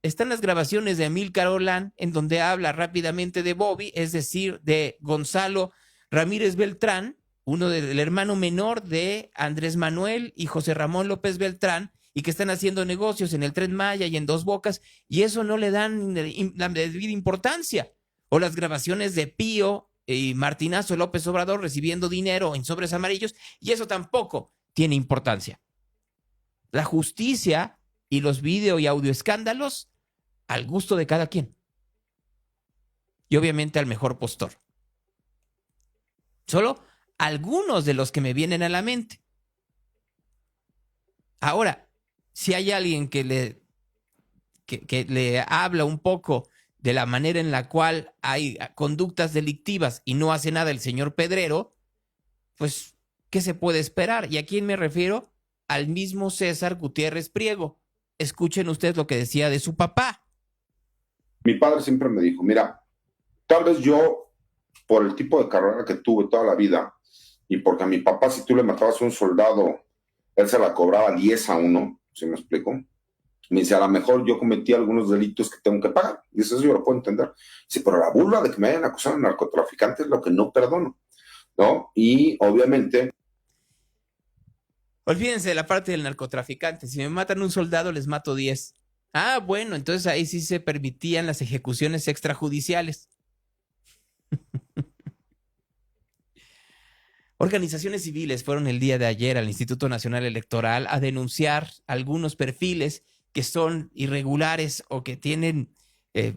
están las grabaciones de Amílcar Olán, en donde habla rápidamente de Bobby, es decir, de Gonzalo Ramírez Beltrán, uno del hermano menor de Andrés Manuel y José Ramón López Beltrán, y que están haciendo negocios en el Tren Maya y en Dos Bocas, y eso no le dan la debida importancia. O las grabaciones de Pío y Martinazo López Obrador recibiendo dinero en sobres amarillos, y eso tampoco tiene importancia. La justicia y los video y audio escándalos al gusto de cada quien. Y obviamente al mejor postor. Solo algunos de los que me vienen a la mente. Ahora, si hay alguien que le habla un poco de la manera en la cual hay conductas delictivas y no hace nada el señor Pedrero, pues, ¿qué se puede esperar? ¿Y a quién me refiero? Al mismo César Gutiérrez Priego. Escuchen ustedes lo que decía de su papá. Mi padre siempre me dijo, mira, tal vez yo, por el tipo de carrera que tuve toda la vida, y porque a mi papá, si tú le matabas a un soldado, él se la cobraba 10-1, ¿sí me explico? Me dice, a lo mejor yo cometí algunos delitos que tengo que pagar. Y eso yo lo puedo entender. Dice, pero la burla de que me hayan acusado de narcotraficante es lo que no perdono, ¿no? Y obviamente... Olvídense de la parte del narcotraficante. Si me matan un soldado, les mato 10. Ah, bueno, entonces ahí sí se permitían las ejecuciones extrajudiciales. Organizaciones civiles fueron el día de ayer al Instituto Nacional Electoral a denunciar algunos perfiles que son irregulares o que tienen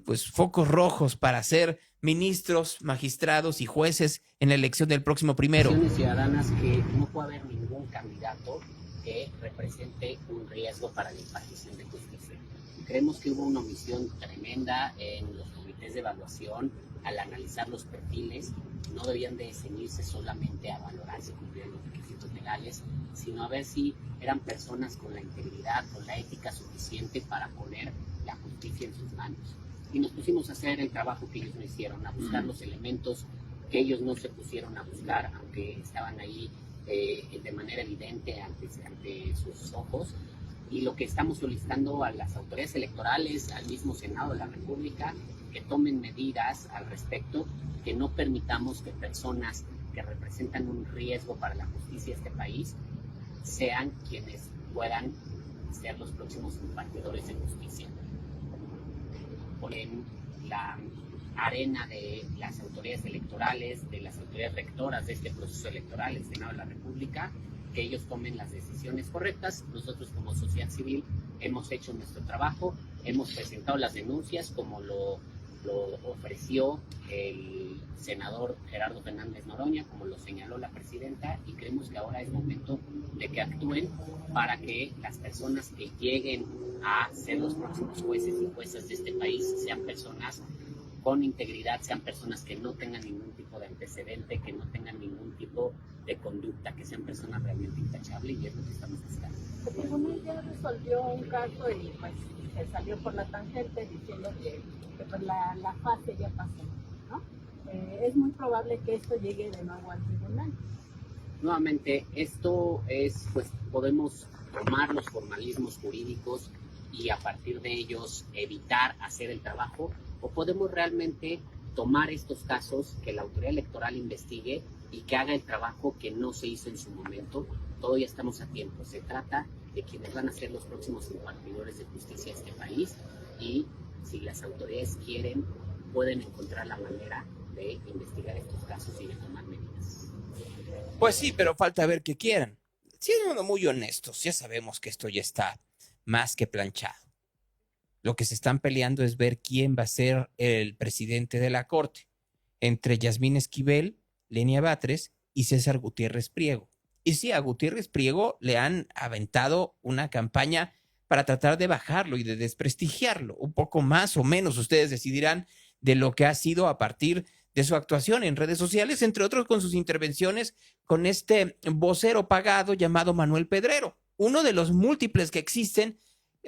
pues focos rojos para ser ministros, magistrados y jueces en la elección del próximo 1. Ciudadanas que no puede haber ningún candidato que represente un riesgo para la impartición de justicia. Creemos que hubo una omisión tremenda en los comités de evaluación al analizar los perfiles. No debían de ceñirse solamente a valorar si cumplían los requisitos legales, sino a ver si eran personas con la integridad, con la ética suficiente para poner la justicia en sus manos. Y nos pusimos a hacer el trabajo que ellos no hicieron, a buscar los elementos que ellos no se pusieron a buscar, aunque estaban ahí de manera evidente ante sus ojos. Y lo que estamos solicitando a las autoridades electorales, al mismo Senado de la República, que tomen medidas al respecto, que no permitamos que personas que representan un riesgo para la justicia de este país sean quienes puedan ser los próximos impartidores de justicia. En la arena de las autoridades electorales, de las autoridades rectoras de este proceso electoral, el Senado de la República, que ellos tomen las decisiones correctas. Nosotros como sociedad civil hemos hecho nuestro trabajo, hemos presentado las denuncias como lo ofreció el senador Gerardo Fernández Noroña, como lo señaló la presidenta, y creemos que ahora es momento de que actúen para que las personas que lleguen a ser los próximos jueces y juezas de este país sean personas con integridad, sean personas que no tengan ningún tipo de antecedente, que no tengan ningún tipo de conducta, que sean personas realmente intachables, y es lo que estamos buscando. El tribunal ya resolvió un caso y pues se salió por la tangente diciendo que pues la fase ya pasó, ¿no? Es muy probable que esto llegue de nuevo al tribunal. Nuevamente, esto es, pues podemos tomar los formalismos jurídicos y a partir de ellos evitar hacer el trabajo, o podemos realmente tomar estos casos, que la autoridad electoral investigue y que haga el trabajo que no se hizo en su momento. Todavía estamos a tiempo. Se trata de quienes van a ser los próximos impartidores de justicia de este país, y si las autoridades quieren, pueden encontrar la manera de investigar estos casos y de tomar medidas. Pues sí, pero falta ver qué quieran. Siendo muy honestos, ya sabemos que esto ya está más que planchado. Lo que se están peleando es ver quién va a ser el presidente de la Corte, entre Yasmín Esquivel, Lenia Batres y César Gutiérrez Priego. Y sí, a Gutiérrez Priego le han aventado una campaña para tratar de bajarlo y de desprestigiarlo, un poco más o menos, ustedes decidirán, de lo que ha sido a partir de su actuación en redes sociales, entre otros con sus intervenciones con este vocero pagado llamado Manuel Pedrero, uno de los múltiples que existen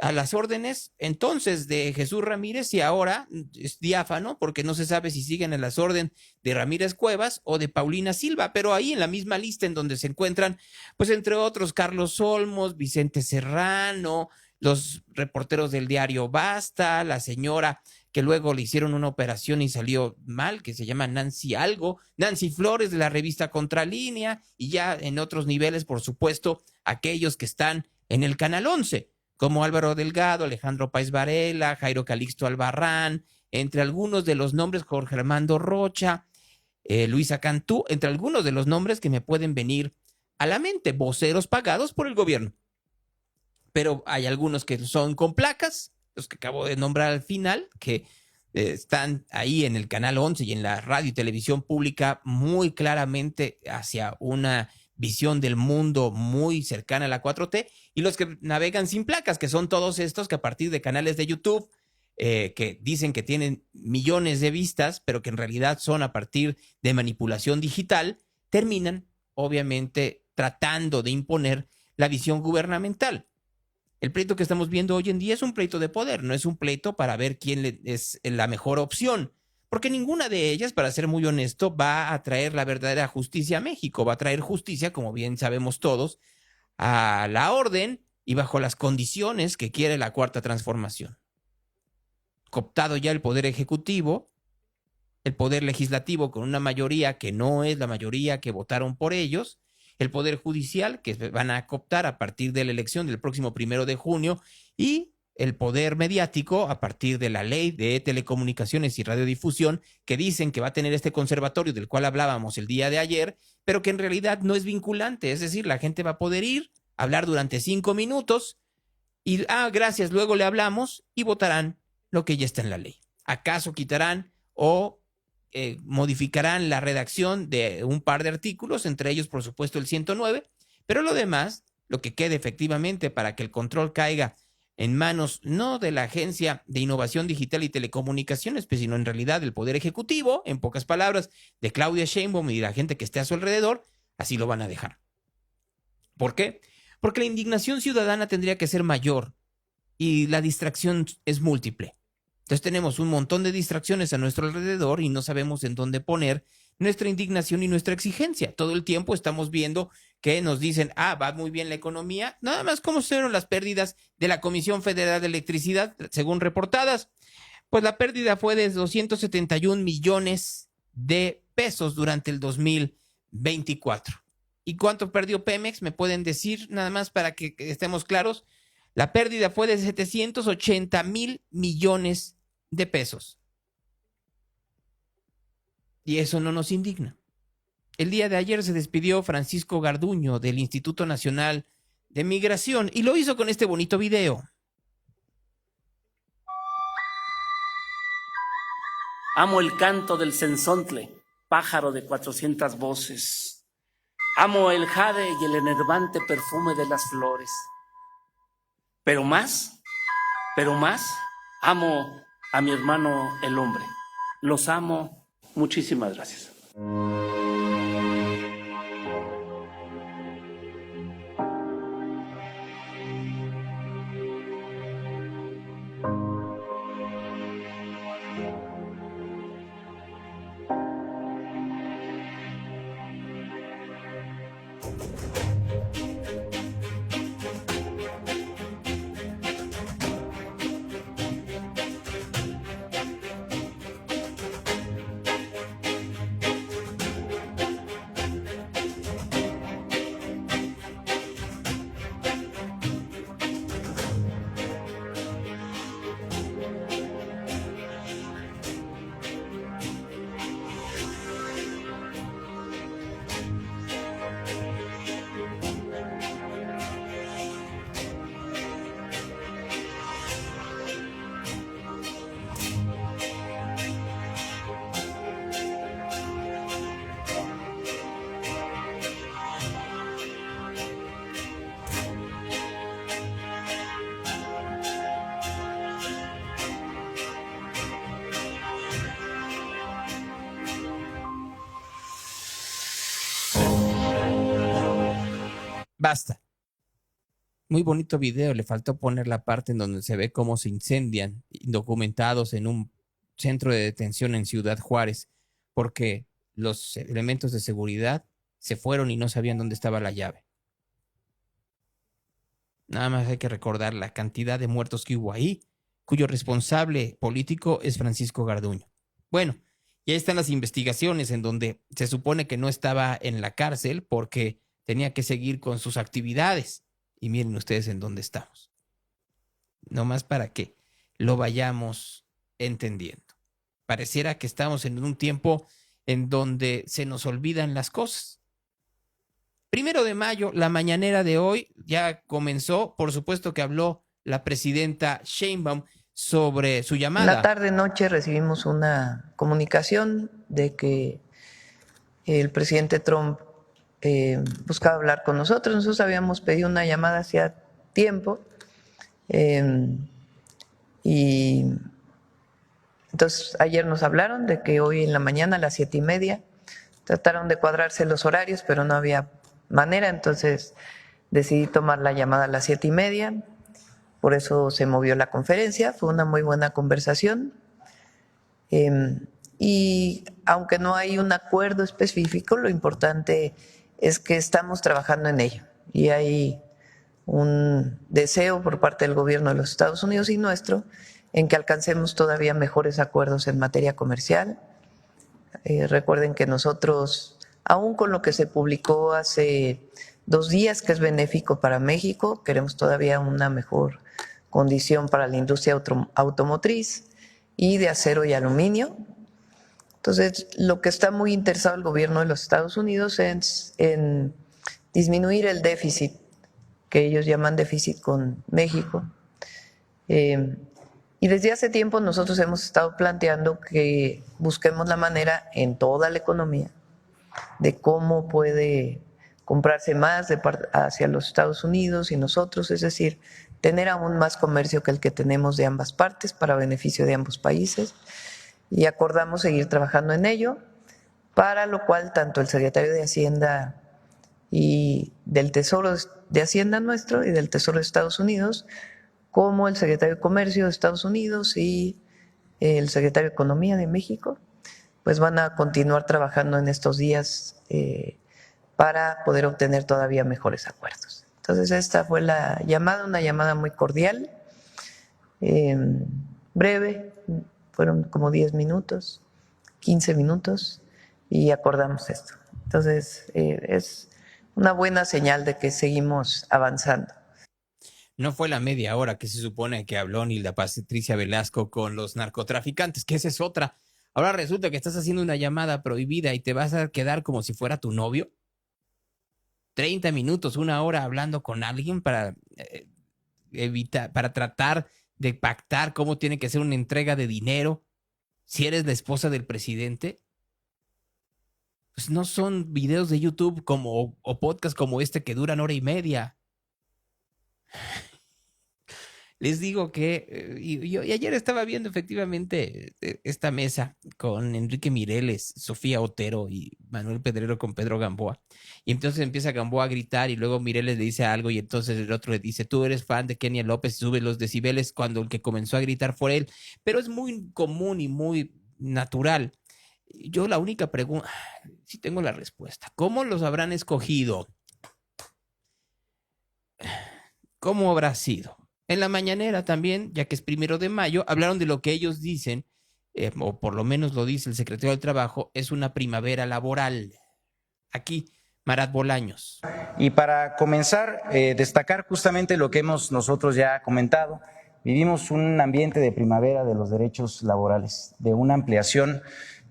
a las órdenes entonces de Jesús Ramírez, y ahora es diáfano porque no se sabe si siguen en las órdenes de Ramírez Cuevas o de Paulina Silva, pero ahí en la misma lista en donde se encuentran, pues entre otros, Carlos Olmos, Vicente Serrano, los reporteros del diario Basta, la señora que luego le hicieron una operación y salió mal, que se llama Nancy Flores de la revista Contralínea, y ya en otros niveles, por supuesto, aquellos que están en el Canal 11, como Álvaro Delgado, Alejandro Páez Varela, Jairo Calixto Albarrán, entre algunos de los nombres, Jorge Armando Rocha, Luisa Cantú, entre algunos de los nombres que me pueden venir a la mente, voceros pagados por el gobierno. Pero hay algunos que son con placas, los que acabo de nombrar al final, que están ahí en el Canal 11 y en la radio y televisión pública muy claramente hacia una visión del mundo muy cercana a la 4T, y los que navegan sin placas, que son todos estos que a partir de canales de YouTube, que dicen que tienen millones de vistas, pero que en realidad son a partir de manipulación digital, terminan obviamente tratando de imponer la visión gubernamental. El pleito que estamos viendo hoy en día es un pleito de poder, no es un pleito para ver quién es la mejor opción, porque ninguna de ellas, para ser muy honesto, va a traer la verdadera justicia a México, va a traer justicia, como bien sabemos todos, a la orden y bajo las condiciones que quiere la Cuarta Transformación. Cooptado ya el Poder Ejecutivo, el Poder Legislativo con una mayoría que no es la mayoría que votaron por ellos, el Poder Judicial, que van a cooptar a partir de la elección del próximo 1 de junio, y el poder mediático a partir de la ley de telecomunicaciones y radiodifusión, que dicen que va a tener este conservatorio del cual hablábamos el día de ayer, pero que en realidad no es vinculante. Es decir, la gente va a poder ir, hablar durante 5 minutos y, gracias, luego le hablamos, y votarán lo que ya está en la ley. ¿Acaso quitarán o modificarán la redacción de un par de artículos, entre ellos, por supuesto, el 109, pero lo demás, lo que quede efectivamente para que el control caiga en manos no de la Agencia de Innovación Digital y Telecomunicaciones, pues, sino en realidad del Poder Ejecutivo, en pocas palabras, de Claudia Sheinbaum y la gente que esté a su alrededor, así lo van a dejar. ¿Por qué? Porque la indignación ciudadana tendría que ser mayor y la distracción es múltiple. Entonces tenemos un montón de distracciones a nuestro alrededor y no sabemos en dónde poner nuestra indignación y nuestra exigencia. Todo el tiempo estamos viendo que nos dicen, va muy bien la economía, nada más cómo fueron las pérdidas de la Comisión Federal de Electricidad, según reportadas. Pues la pérdida fue de 271 millones de pesos durante el 2024. ¿Y cuánto perdió Pemex? ¿Me pueden decir nada más para que estemos claros? La pérdida fue de 780,000 millones de pesos. Y eso no nos indigna. El día de ayer se despidió Francisco Garduño del Instituto Nacional de Migración y lo hizo con este bonito video. Amo el canto del cenzontle, pájaro de 400 voces. Amo el jade y el enervante perfume de las flores. Pero más, amo a mi hermano el hombre. Los amo. Muchísimas gracias. Basta. Muy bonito video, le faltó poner la parte en donde se ve cómo se incendian indocumentados en un centro de detención en Ciudad Juárez, porque los elementos de seguridad se fueron y no sabían dónde estaba la llave. Nada más hay que recordar la cantidad de muertos que hubo ahí, cuyo responsable político es Francisco Garduño. Bueno, ya están las investigaciones en donde se supone que no estaba en la cárcel porque tenía que seguir con sus actividades. Y miren ustedes en dónde estamos. Nomás para que lo vayamos entendiendo. Pareciera que estamos en un tiempo en donde se nos olvidan las cosas. 1 de mayo, la mañanera de hoy ya comenzó. Por supuesto que habló la presidenta Sheinbaum sobre su llamada. La tarde-noche recibimos una comunicación de que el presidente Trump buscaba hablar con nosotros. Nosotros habíamos pedido una llamada hacía tiempo y entonces ayer nos hablaron de que hoy en la mañana a las 7:30 trataron de cuadrarse los horarios, pero no había manera, entonces decidí tomar la llamada a las 7:30, por eso se movió la conferencia. Fue una muy buena conversación y aunque no hay un acuerdo específico, lo importante es que estamos trabajando en ello y hay un deseo por parte del gobierno de los Estados Unidos y nuestro en que alcancemos todavía mejores acuerdos en materia comercial. Recuerden que nosotros, aún con lo que se publicó hace 2 días, que es benéfico para México, queremos todavía una mejor condición para la industria automotriz y de acero y aluminio. Entonces, lo que está muy interesado el gobierno de los Estados Unidos es en disminuir el déficit, que ellos llaman déficit con México. Y desde hace tiempo nosotros hemos estado planteando que busquemos la manera en toda la economía de cómo puede comprarse más hacia los Estados Unidos y nosotros, es decir, tener aún más comercio que el que tenemos de ambas partes para beneficio de ambos países. Y acordamos seguir trabajando en ello, para lo cual tanto el secretario de Hacienda y del Tesoro de Hacienda nuestro y del Tesoro de Estados Unidos, como el secretario de Comercio de Estados Unidos y el secretario de Economía de México, pues van a continuar trabajando en estos días para poder obtener todavía mejores acuerdos. Entonces esta fue la llamada, una llamada muy cordial, breve. Fueron como 10 minutos, 15 minutos y acordamos esto. Entonces, es una buena señal de que seguimos avanzando. No fue la media hora que se supone que habló Nilda Patricia Velasco con los narcotraficantes, que esa es otra. Ahora resulta que estás haciendo una llamada prohibida y te vas a quedar como si fuera tu novio. 30 minutos, 1 hora hablando con alguien para evitar, para tratar de pactar cómo tiene que ser una entrega de dinero. si eres la esposa del presidente, pues no son videos de YouTube o podcasts como este que duran hora y media. Les digo que y ayer estaba viendo efectivamente esta mesa con Enrique Mireles, Sofía Otero y Manuel Pedrero con Pedro Gamboa. Y entonces empieza Gamboa a gritar y luego Mireles le dice algo y entonces el otro le dice, tú eres fan de Kenia López y sube los decibeles cuando el que comenzó a gritar fue él. Pero es muy común y muy natural. Yo la única pregunta, sí tengo la respuesta. ¿Cómo los habrán escogido? ¿Cómo habrá sido? En la mañanera también, ya que es 1 de mayo, hablaron de lo que ellos dicen, o por lo menos lo dice el secretario del Trabajo, es una primavera laboral. Aquí, Marat Bolaños. Y para comenzar, destacar justamente lo que hemos nosotros ya comentado. Vivimos un ambiente de primavera de los derechos laborales, de una ampliación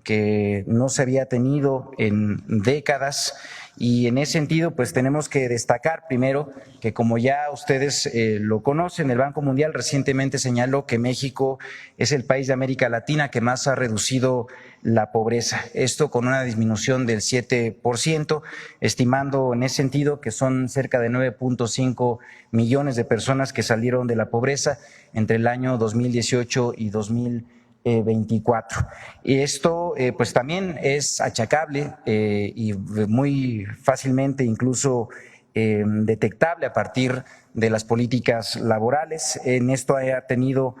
que no se había tenido en décadas. Y en ese sentido, pues tenemos que destacar primero que, como ya ustedes lo conocen, el Banco Mundial recientemente señaló que México es el país de América Latina que más ha reducido la pobreza. Esto con una disminución del 7%, estimando en ese sentido que son cerca de 9.5 millones de personas que salieron de la pobreza entre el año 2018 y 2024. Y esto pues también es achacable y muy fácilmente incluso detectable a partir de las políticas laborales. En esto ha tenido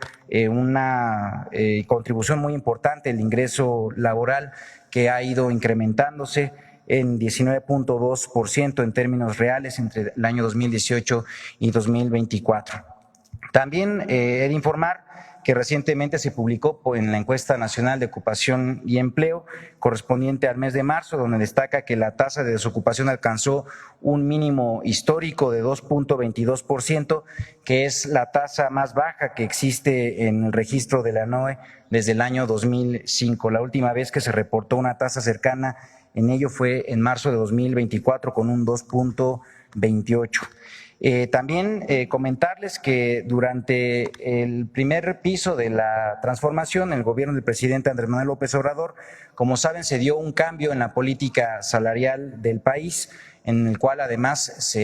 una contribución muy importante el ingreso laboral, que ha ido incrementándose en 19.2% en términos reales entre el año 2018 y 2024. También he de informar que recientemente se publicó en la Encuesta Nacional de Ocupación y Empleo correspondiente al mes de marzo, donde destaca que la tasa de desocupación alcanzó un mínimo histórico de 2.22%, que es la tasa más baja que existe en el registro de la NOE desde el año 2005. La última vez que se reportó una tasa cercana en ello fue en marzo de 2024 con un 2.28%. También comentarles que durante el primer piso de la transformación, el gobierno del presidente Andrés Manuel López Obrador, como saben, se dio un cambio en la política salarial del país, en el cual además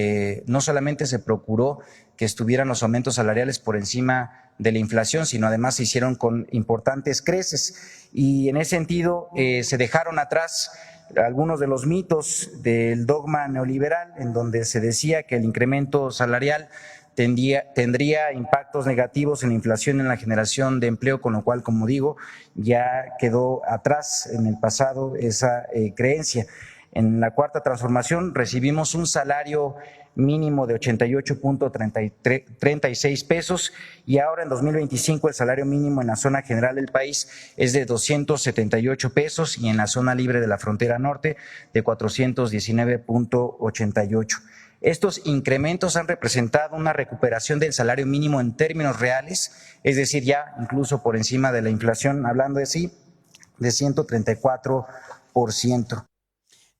no solamente se procuró que estuvieran los aumentos salariales por encima de la inflación, sino además se hicieron con importantes creces. Y en ese sentido se dejaron atrás algunos de los mitos del dogma neoliberal, en donde se decía que el incremento salarial tendría impactos negativos en la inflación y en la generación de empleo, con lo cual, como digo, ya quedó atrás en el pasado esa creencia. En la cuarta transformación recibimos un salario mínimo de 88.36 pesos y ahora en 2025 el salario mínimo en la zona general del país es de 278 pesos y en la zona libre de la frontera norte de 419.88. Estos incrementos han representado una recuperación del salario mínimo en términos reales, es decir, ya incluso por encima de la inflación, hablando de 134%.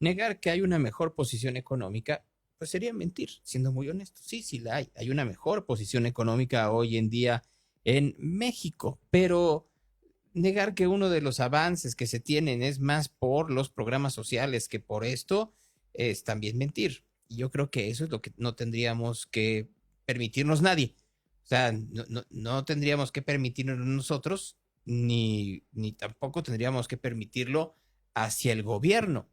Negar que hay una mejor posición económica, pues sería mentir, siendo muy honesto. Sí, sí la hay. Hay una mejor posición económica hoy en día en México, pero negar que uno de los avances que se tienen es más por los programas sociales que por esto es también mentir. Y yo creo que eso es lo que no tendríamos que permitirnos nadie. O sea, no tendríamos que permitirnos nosotros, ni tampoco tendríamos que permitirlo hacia el gobierno.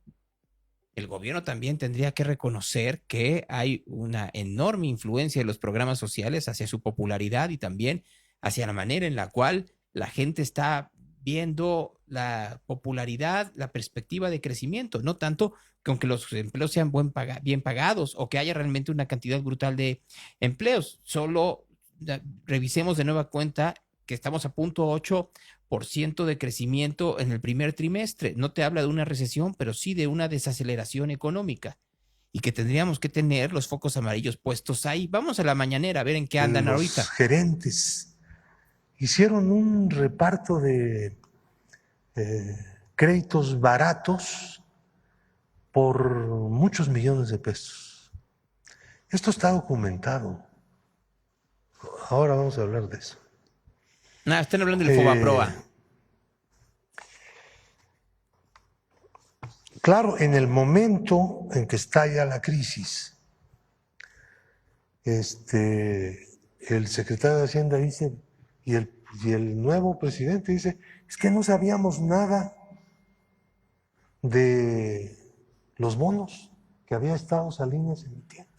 El gobierno también tendría que reconocer que hay una enorme influencia de los programas sociales hacia su popularidad y también hacia la manera en la cual la gente está viendo la popularidad, la perspectiva de crecimiento, no tanto que aunque los empleos sean bien pagados o que haya realmente una cantidad brutal de empleos, solo revisemos de nueva cuenta que estamos a 0.8% de crecimiento en el primer trimestre. No te habla de una recesión, pero sí de una desaceleración económica y que tendríamos que tener los focos amarillos puestos ahí. Vamos a la mañanera a ver en qué andan ahorita. Los gerentes hicieron un reparto de créditos baratos por muchos millones de pesos. Esto está documentado. Ahora vamos a hablar de eso. Están hablando del Fobaproa. Claro, en el momento en que estalla la crisis, el secretario de Hacienda dice, y el nuevo presidente dice, es que no sabíamos nada de los bonos que había estado Salinas emitiendo.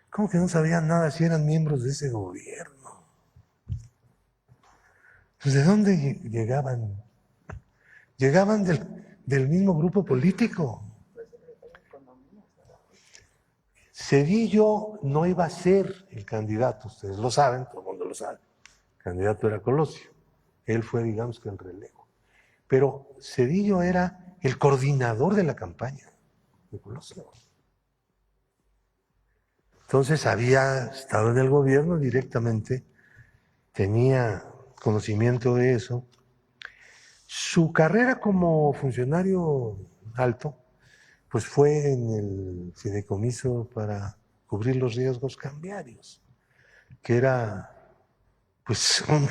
¿Cómo que no sabían nada si eran miembros de ese gobierno? Pues ¿de dónde llegaban? Llegaban del mismo grupo político. Zedillo no iba a ser el candidato, ustedes lo saben, todo el mundo lo sabe. El candidato era Colosio. Él fue, digamos que, el relevo. Pero Zedillo era el coordinador de la campaña de Colosio. Entonces había estado en el gobierno directamente, tenía conocimiento de eso. Su carrera como funcionario alto, pues fue en el fideicomiso para cubrir los riesgos cambiarios, que era pues un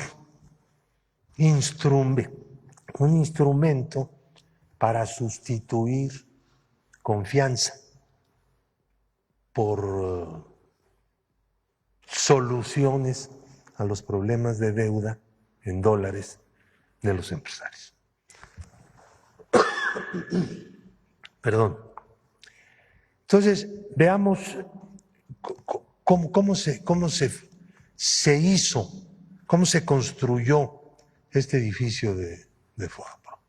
instrumento para sustituir confianza por soluciones a los problemas de deuda en dólares de los empresarios. Perdón. Entonces, veamos cómo se hizo, cómo se construyó este edificio de FOBAPROA.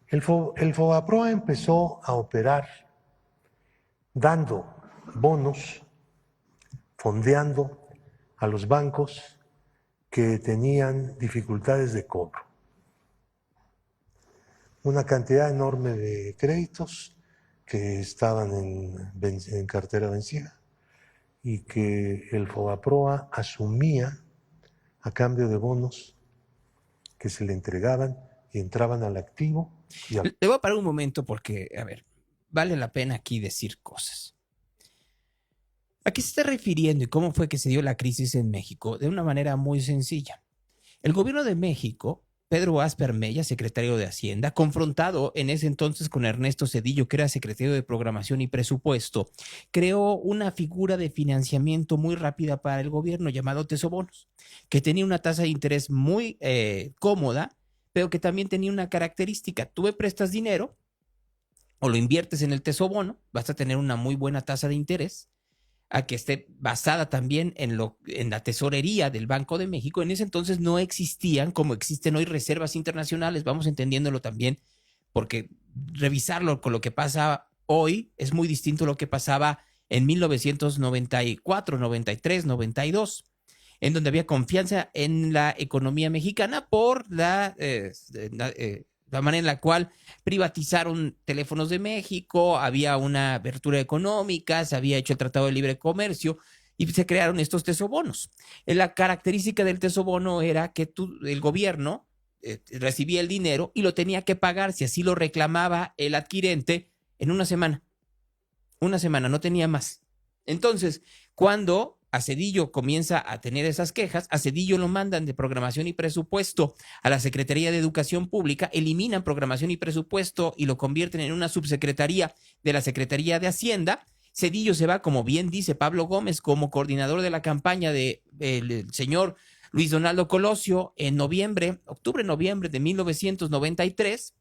El FOBAPROA empezó a operar dando bonos, fondeando a los bancos que tenían dificultades de cobro. Una cantidad enorme de créditos que estaban en cartera vencida y que el FOBAPROA asumía a cambio de bonos que se le entregaban y entraban al activo. Le voy a parar un momento porque, a ver, vale la pena aquí decir cosas. ¿A qué se está refiriendo y cómo fue que se dio la crisis en México? De una manera muy sencilla. El gobierno de México, Pedro Asper Mella, secretario de Hacienda, confrontado en ese entonces con Ernesto Zedillo, que era secretario de Programación y Presupuesto, creó una figura de financiamiento muy rápida para el gobierno llamado tesobonos, que tenía una tasa de interés muy cómoda, pero que también tenía una característica. Tú me prestas dinero o lo inviertes en el tesobono, vas a tener una muy buena tasa de interés, a que esté basada también en la tesorería del Banco de México. En ese entonces no existían, como existen hoy, reservas internacionales. Vamos entendiéndolo también, porque revisarlo con lo que pasa hoy es muy distinto a lo que pasaba en 1994, 93, 92, en donde había confianza en la economía mexicana por la manera en la cual privatizaron Teléfonos de México, había una apertura económica, se había hecho el Tratado de Libre Comercio y se crearon estos tesobonos. La característica del tesobono era que el gobierno recibía el dinero y lo tenía que pagar, si así lo reclamaba el adquirente, en una semana. Una semana, no tenía más. Entonces, cuando a Zedillo comienza a tener esas quejas, a Zedillo lo mandan de Programación y Presupuesto a la Secretaría de Educación Pública, eliminan Programación y Presupuesto y lo convierten en una subsecretaría de la Secretaría de Hacienda. Zedillo se va, como bien dice Pablo Gómez, como coordinador de la campaña del señor Luis Donaldo Colosio en octubre-noviembre de 1993,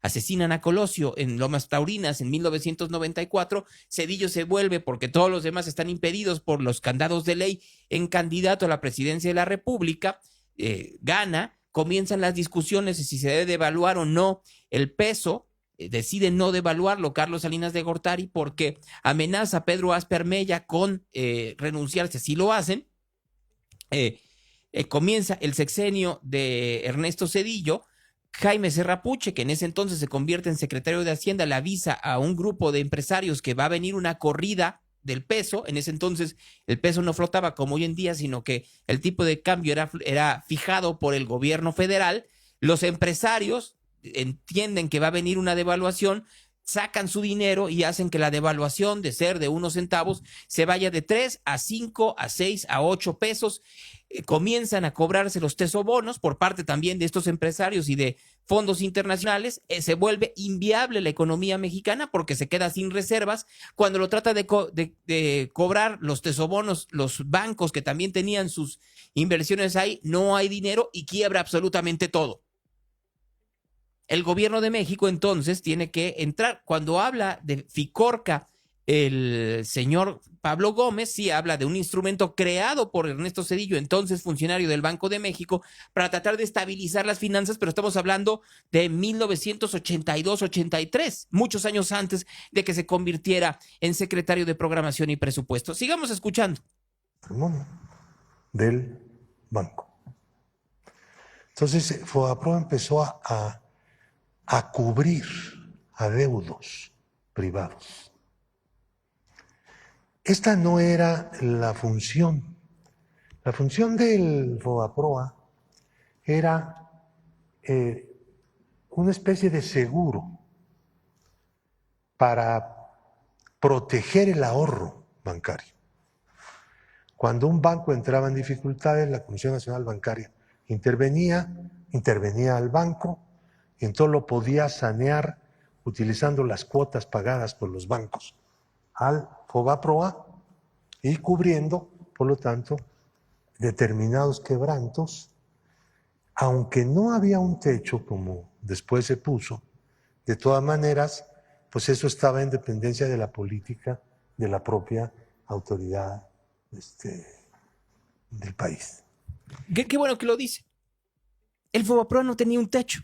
asesinan a Colosio en Lomas Taurinas en 1994, Zedillo se vuelve, porque todos los demás están impedidos por los candados de ley, en candidato a la presidencia de la República, gana, comienzan las discusiones de si se debe devaluar o no el peso, decide no devaluarlo Carlos Salinas de Gortari porque amenaza a Pedro Asper Mella con renunciar si así lo hacen. Comienza el sexenio de Ernesto Zedillo. Jaime Serrapuche, que en ese entonces se convierte en secretario de Hacienda, le avisa a un grupo de empresarios que va a venir una corrida del peso. En ese entonces el peso no flotaba como hoy en día, sino que el tipo de cambio era fijado por el gobierno federal. Los empresarios entienden que va a venir una devaluación, sacan su dinero y hacen que la devaluación de ser de unos centavos se vaya de 3 a 5, a 6, a 8 pesos. Comienzan a cobrarse los tesobonos por parte también de estos empresarios y de fondos internacionales. Se vuelve inviable la economía mexicana porque se queda sin reservas. Cuando lo trata de cobrar los tesobonos, los bancos que también tenían sus inversiones ahí, no hay dinero y quiebra absolutamente todo. El gobierno de México entonces tiene que entrar. Cuando habla de Ficorca, el señor Pablo Gómez sí habla de un instrumento creado por Ernesto Zedillo, entonces funcionario del Banco de México, para tratar de estabilizar las finanzas, pero estamos hablando de 1982-83, muchos años antes de que se convirtiera en secretario de Programación y Presupuesto. Sigamos escuchando. Del banco. Entonces, Fobaproa empezó a cubrir adeudos privados. Esta no era la función. La función del Fobaproa era una especie de seguro para proteger el ahorro bancario. Cuando un banco entraba en dificultades, la Comisión Nacional Bancaria intervenía al banco y entonces lo podía sanear utilizando las cuotas pagadas por los bancos al Fobaproa y cubriendo, por lo tanto, determinados quebrantos, aunque no había un techo como después se puso, de todas maneras, pues eso estaba en dependencia de la política de la propia autoridad del país. Qué bueno que lo dice. El Fobaproa no tenía un techo.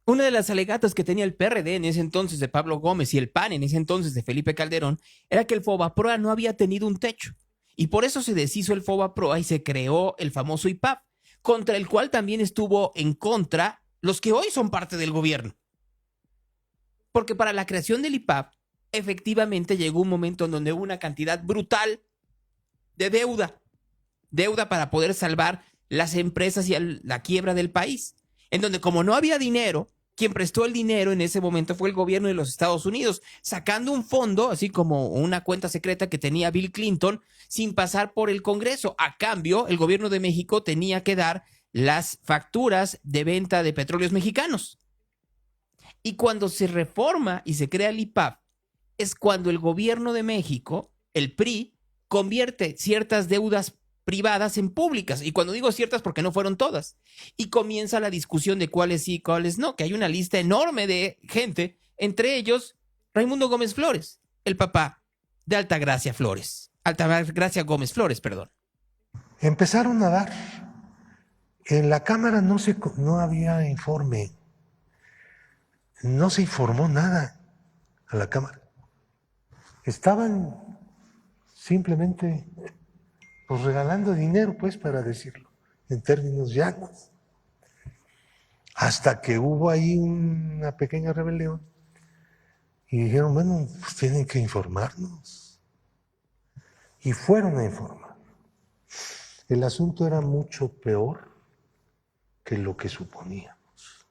Una de las alegatas que tenía el PRD en ese entonces de Pablo Gómez y el PAN en ese entonces de Felipe Calderón era que el Fobaproa no había tenido un techo. Y por eso se deshizo el Fobaproa y se creó el famoso IPAP, contra el cual también estuvo en contra los que hoy son parte del gobierno. Porque para la creación del IPAP, efectivamente llegó un momento en donde hubo una cantidad brutal de deuda para poder salvar las empresas y la quiebra del país, en donde como no había dinero, quien prestó el dinero en ese momento fue el gobierno de los Estados Unidos, sacando un fondo, así como una cuenta secreta que tenía Bill Clinton, sin pasar por el Congreso. A cambio, el gobierno de México tenía que dar las facturas de venta de petróleos mexicanos. Y cuando se reforma y se crea el IPAP, es cuando el gobierno de México, el PRI, convierte ciertas deudas privadas en públicas. Y cuando digo ciertas, porque no fueron todas. Y comienza la discusión de cuáles sí y cuáles no, que hay una lista enorme de gente, entre ellos Raimundo Gómez Flores, el papá de Altagracia Gómez Flores, perdón. Empezaron a dar. En la Cámara no había informe. No se informó nada a la Cámara. Estaban simplemente pues regalando dinero, pues, para decirlo, en términos llanos. Hasta que hubo ahí una pequeña rebelión y dijeron, bueno, pues tienen que informarnos. Y fueron a informar. El asunto era mucho peor que lo que suponíamos.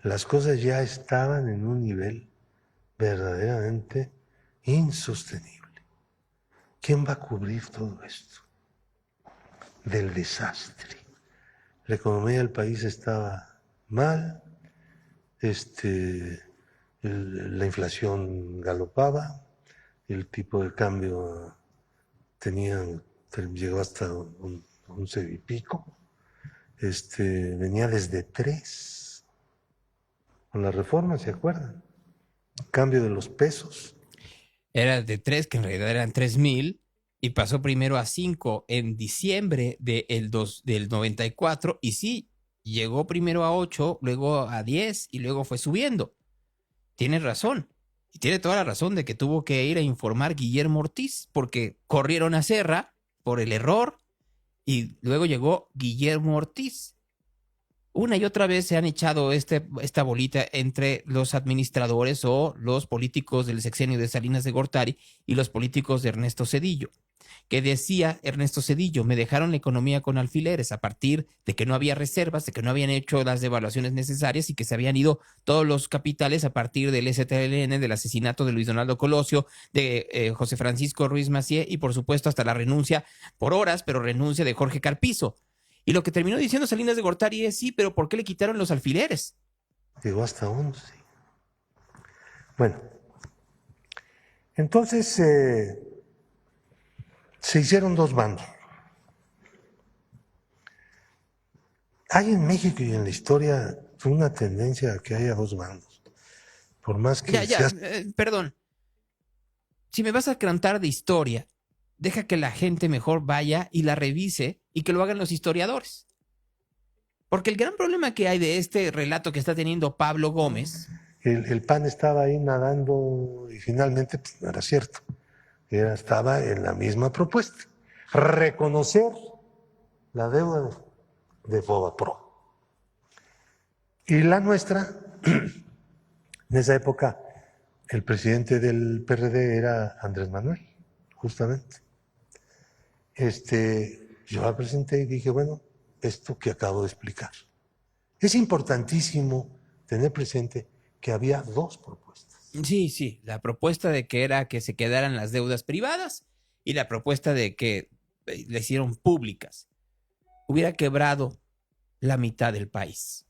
Las cosas ya estaban en un nivel verdaderamente insostenible. ¿Quién va a cubrir todo esto? Del desastre. La economía del país estaba mal, la inflación galopaba, el tipo de cambio llegó hasta 11 y pico, venía desde 3. Con la reforma, ¿se acuerdan? Cambio de los pesos. Era de 3, que en realidad eran 3,000, y pasó primero a 5 en diciembre del 94, y sí, llegó primero a 8, luego a 10, y luego fue subiendo. Tiene razón, y tiene toda la razón de que tuvo que ir a informar Guillermo Ortiz, porque corrieron a Serra por el error, y luego llegó Guillermo Ortiz. una y otra vez se han echado esta bolita entre los administradores o los políticos del sexenio de Salinas de Gortari y los políticos de Ernesto Zedillo, que decía Ernesto Zedillo: me dejaron la economía con alfileres a partir de que no había reservas, de que no habían hecho las devaluaciones necesarias y que se habían ido todos los capitales a partir del STLN, del asesinato de Luis Donaldo Colosio, de José Francisco Ruiz Massieu y por supuesto hasta la renuncia por horas, pero renuncia de Jorge Carpizo. Y lo que terminó diciendo Salinas de Gortari es: sí, pero ¿por qué le quitaron los alfileres? Llegó hasta 11. Bueno, entonces se hicieron dos bandos. Hay en México y en la historia una tendencia a que haya dos bandos. Por más que perdón. Si me vas a cantar de historia, deja que la gente mejor vaya y la revise y que lo hagan los historiadores. Porque el gran problema que hay de este relato que está teniendo Pablo Gómez... El PAN estaba ahí nadando y finalmente pues, no era cierto. Estaba en la misma propuesta. Reconocer la deuda de Fobapro. Y la nuestra, en esa época, el presidente del PRD era Andrés Manuel, justamente. Yo la presenté y dije, bueno, esto que acabo de explicar. Es importantísimo tener presente que había dos propuestas. Sí, la propuesta de que era que se quedaran las deudas privadas y la propuesta de que le hicieron públicas. Hubiera quebrado la mitad del país.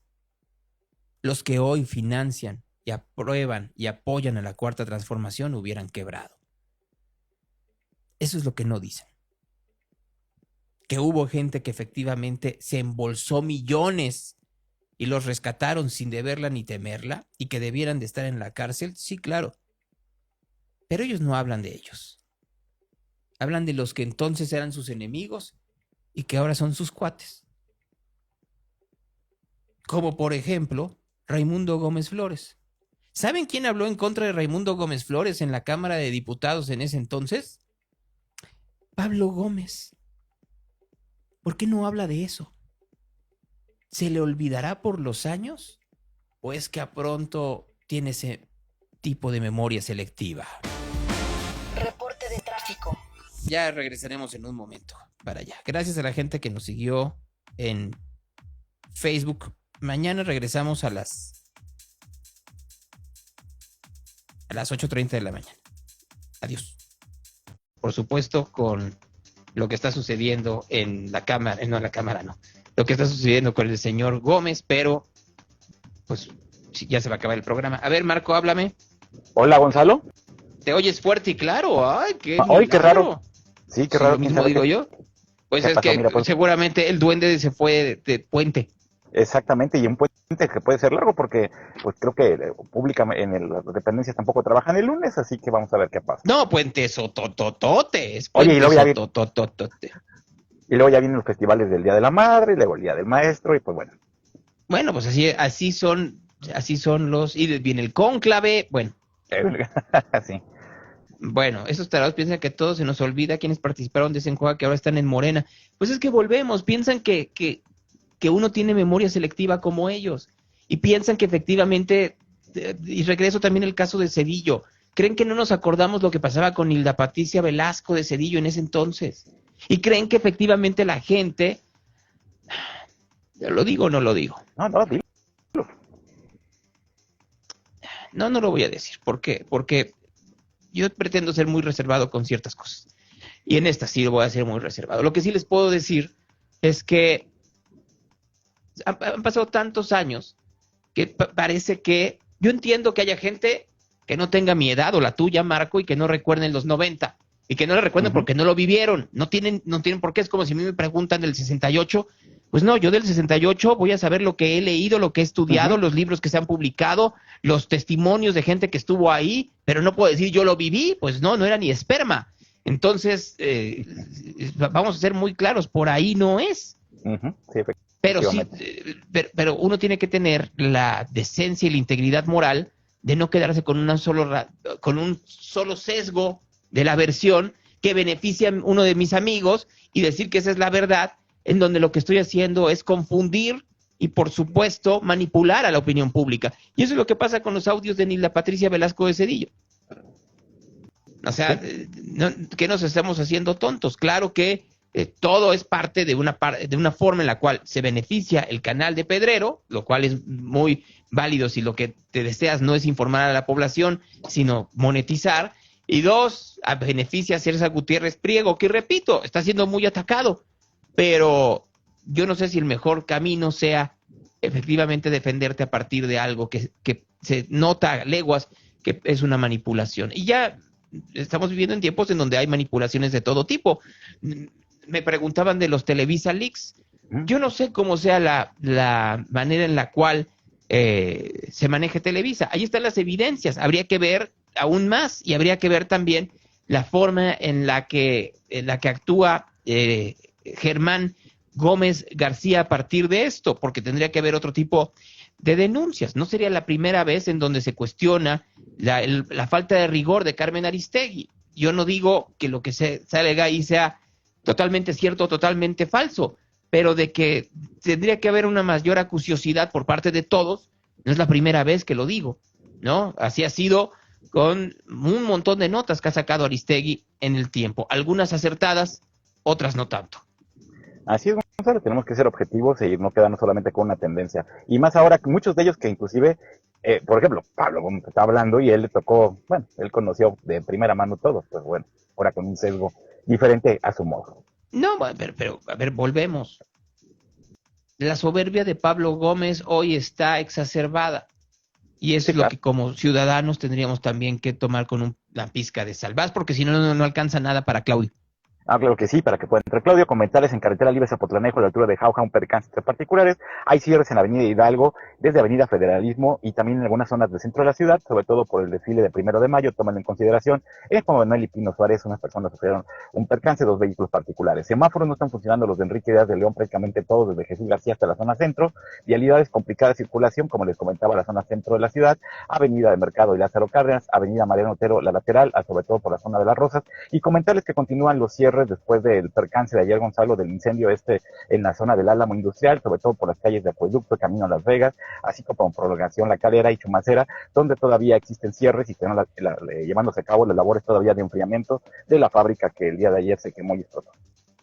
Los que hoy financian y aprueban y apoyan a la Cuarta Transformación hubieran quebrado. Eso es lo que no dicen. Que hubo gente que efectivamente se embolsó millones y los rescataron sin deberla ni temerla y que debieran de estar en la cárcel, sí, claro. Pero ellos no hablan de ellos. Hablan de los que entonces eran sus enemigos y que ahora son sus cuates. Como por ejemplo, Raimundo Gómez Flores. ¿Saben quién habló en contra de Raimundo Gómez Flores en la Cámara de Diputados en ese entonces? Pablo Gómez. ¿Por qué no habla de eso? ¿Se le olvidará por los años? ¿O es que a pronto tiene ese tipo de memoria selectiva? Reporte de tráfico. Ya regresaremos en un momento para allá. Gracias a la gente que nos siguió en Facebook. Mañana regresamos a las 8:30 de la mañana. Adiós. Por supuesto, con lo que está sucediendo en la Cámara, no en la Cámara, no. Lo que está sucediendo con el señor Gómez, pero pues ya se va a acabar el programa. A ver, Marco, háblame. Hola, Gonzalo. Te oyes fuerte y claro. Ay, qué raro. Sí, qué raro. Lo mismo digo yo. Pues es que seguramente el duende se fue de puente. Exactamente, y un puente que puede ser largo porque pues creo que pública en las dependencias tampoco trabajan el lunes, así que vamos a ver qué pasa. No, puentes sototototes. Oye, y luego ya vienen los festivales del Día de la Madre, luego el Día del Maestro, y pues bueno. Bueno, pues así son los, y viene el cónclave, bueno. Sí. Bueno, esos tarados piensan que todo se nos olvida, quienes participaron de ese enjuague que ahora están en Morena. Pues es que volvemos, piensan que uno tiene memoria selectiva como ellos, y piensan que efectivamente, y regreso también al caso de Zedillo, creen que no nos acordamos lo que pasaba con Hilda Patricia Velasco de Zedillo en ese entonces, y creen que efectivamente la gente, ¿lo digo o no lo digo? No, dilo. No lo voy a decir. ¿Por qué? Porque yo pretendo ser muy reservado con ciertas cosas, y en esta sí lo voy a ser muy reservado. Lo que sí les puedo decir es que han pasado tantos años que parece que yo entiendo que haya gente que no tenga mi edad o la tuya, Marco, y que no recuerden los 90 y que no lo recuerden porque no lo vivieron, no tienen por qué. Es como si a mí me preguntan del 68, pues no, yo del 68 voy a saber lo que he leído, lo que he estudiado, los libros que se han publicado, los testimonios de gente que estuvo ahí, pero no puedo decir yo lo viví, pues no era ni esperma. Entonces, vamos a ser muy claros, por ahí no es. Sí, pero sí, pero uno tiene que tener la decencia y la integridad moral de no quedarse con un solo sesgo de la versión que beneficia a uno de mis amigos y decir que esa es la verdad, en donde lo que estoy haciendo es confundir y, por supuesto, manipular a la opinión pública. Y eso es lo que pasa con los audios de Nilda Patricia Velasco de Cedillo. O sea, ¿qué nos estamos haciendo tontos? Claro que todo es parte de una forma en la cual se beneficia el canal de Pedrero, lo cual es muy válido si lo que te deseas no es informar a la población, sino monetizar. Y dos, beneficia a César Gutiérrez Priego, que repito, está siendo muy atacado, pero yo no sé si el mejor camino sea efectivamente defenderte a partir de algo que se nota a leguas que es una manipulación. Y ya estamos viviendo en tiempos en donde hay manipulaciones de todo tipo. Me preguntaban de los Televisa Leaks. Yo no sé cómo sea la manera en la cual se maneje Televisa. Ahí están las evidencias. Habría que ver aún más y habría que ver también la forma en la que actúa Germán Gómez García a partir de esto, porque tendría que haber otro tipo de denuncias. No sería la primera vez en donde se cuestiona la falta de rigor de Carmen Aristegui. Yo no digo que lo que salga ahí sea totalmente cierto o totalmente falso, pero de que tendría que haber una mayor acuciosidad por parte de todos, no es la primera vez que lo digo, ¿no? Así ha sido con un montón de notas que ha sacado Aristegui en el tiempo, algunas acertadas, otras no tanto. Así es, Gonzalo, tenemos que ser objetivos y no quedarnos solamente con una tendencia. Y más ahora que muchos de ellos que inclusive, por ejemplo, Pablo Gómez está hablando y él le tocó, bueno, él conoció de primera mano todo, pues bueno, ahora con un sesgo diferente a su modo. No, pero a ver, volvemos. La soberbia de Pablo Gómez hoy está exacerbada. Y eso es lo que como ciudadanos tendríamos también que tomar con una pizca de sal. Vas, porque si no, no alcanza nada para Claudio. Claro que sí, para que pueda entrar. Claudio, comentarios en carretera libre Zapotlanejo, a la altura de Jauja, un percance entre particulares. Hay cierres en la avenida Hidalgo, desde avenida Federalismo y también en algunas zonas del centro de la ciudad, sobre todo por el desfile de 1 de mayo, toman en consideración. En Juan Manuel y Pino Suárez, unas personas sufrieron un percance, 2 vehículos particulares. Semáforos no están funcionando los de Enrique Díaz de León, prácticamente todos, desde Jesús García hasta la zona centro. Vialidades complicadas de circulación, como les comentaba, la zona centro de la ciudad, avenida de Mercado y Lázaro Cárdenas, avenida Mariano Otero, la lateral, sobre todo por la zona de Las Rosas, y comentarles que continúan los cierres después del percance de ayer, Gonzalo, del incendio en la zona del Álamo Industrial, sobre todo por las calles de Acueducto, Camino a Las Vegas, así como prolongación La Calera y Chumacera, donde todavía existen cierres y están llevándose a cabo las labores todavía de enfriamiento de la fábrica que el día de ayer se quemó y explotó.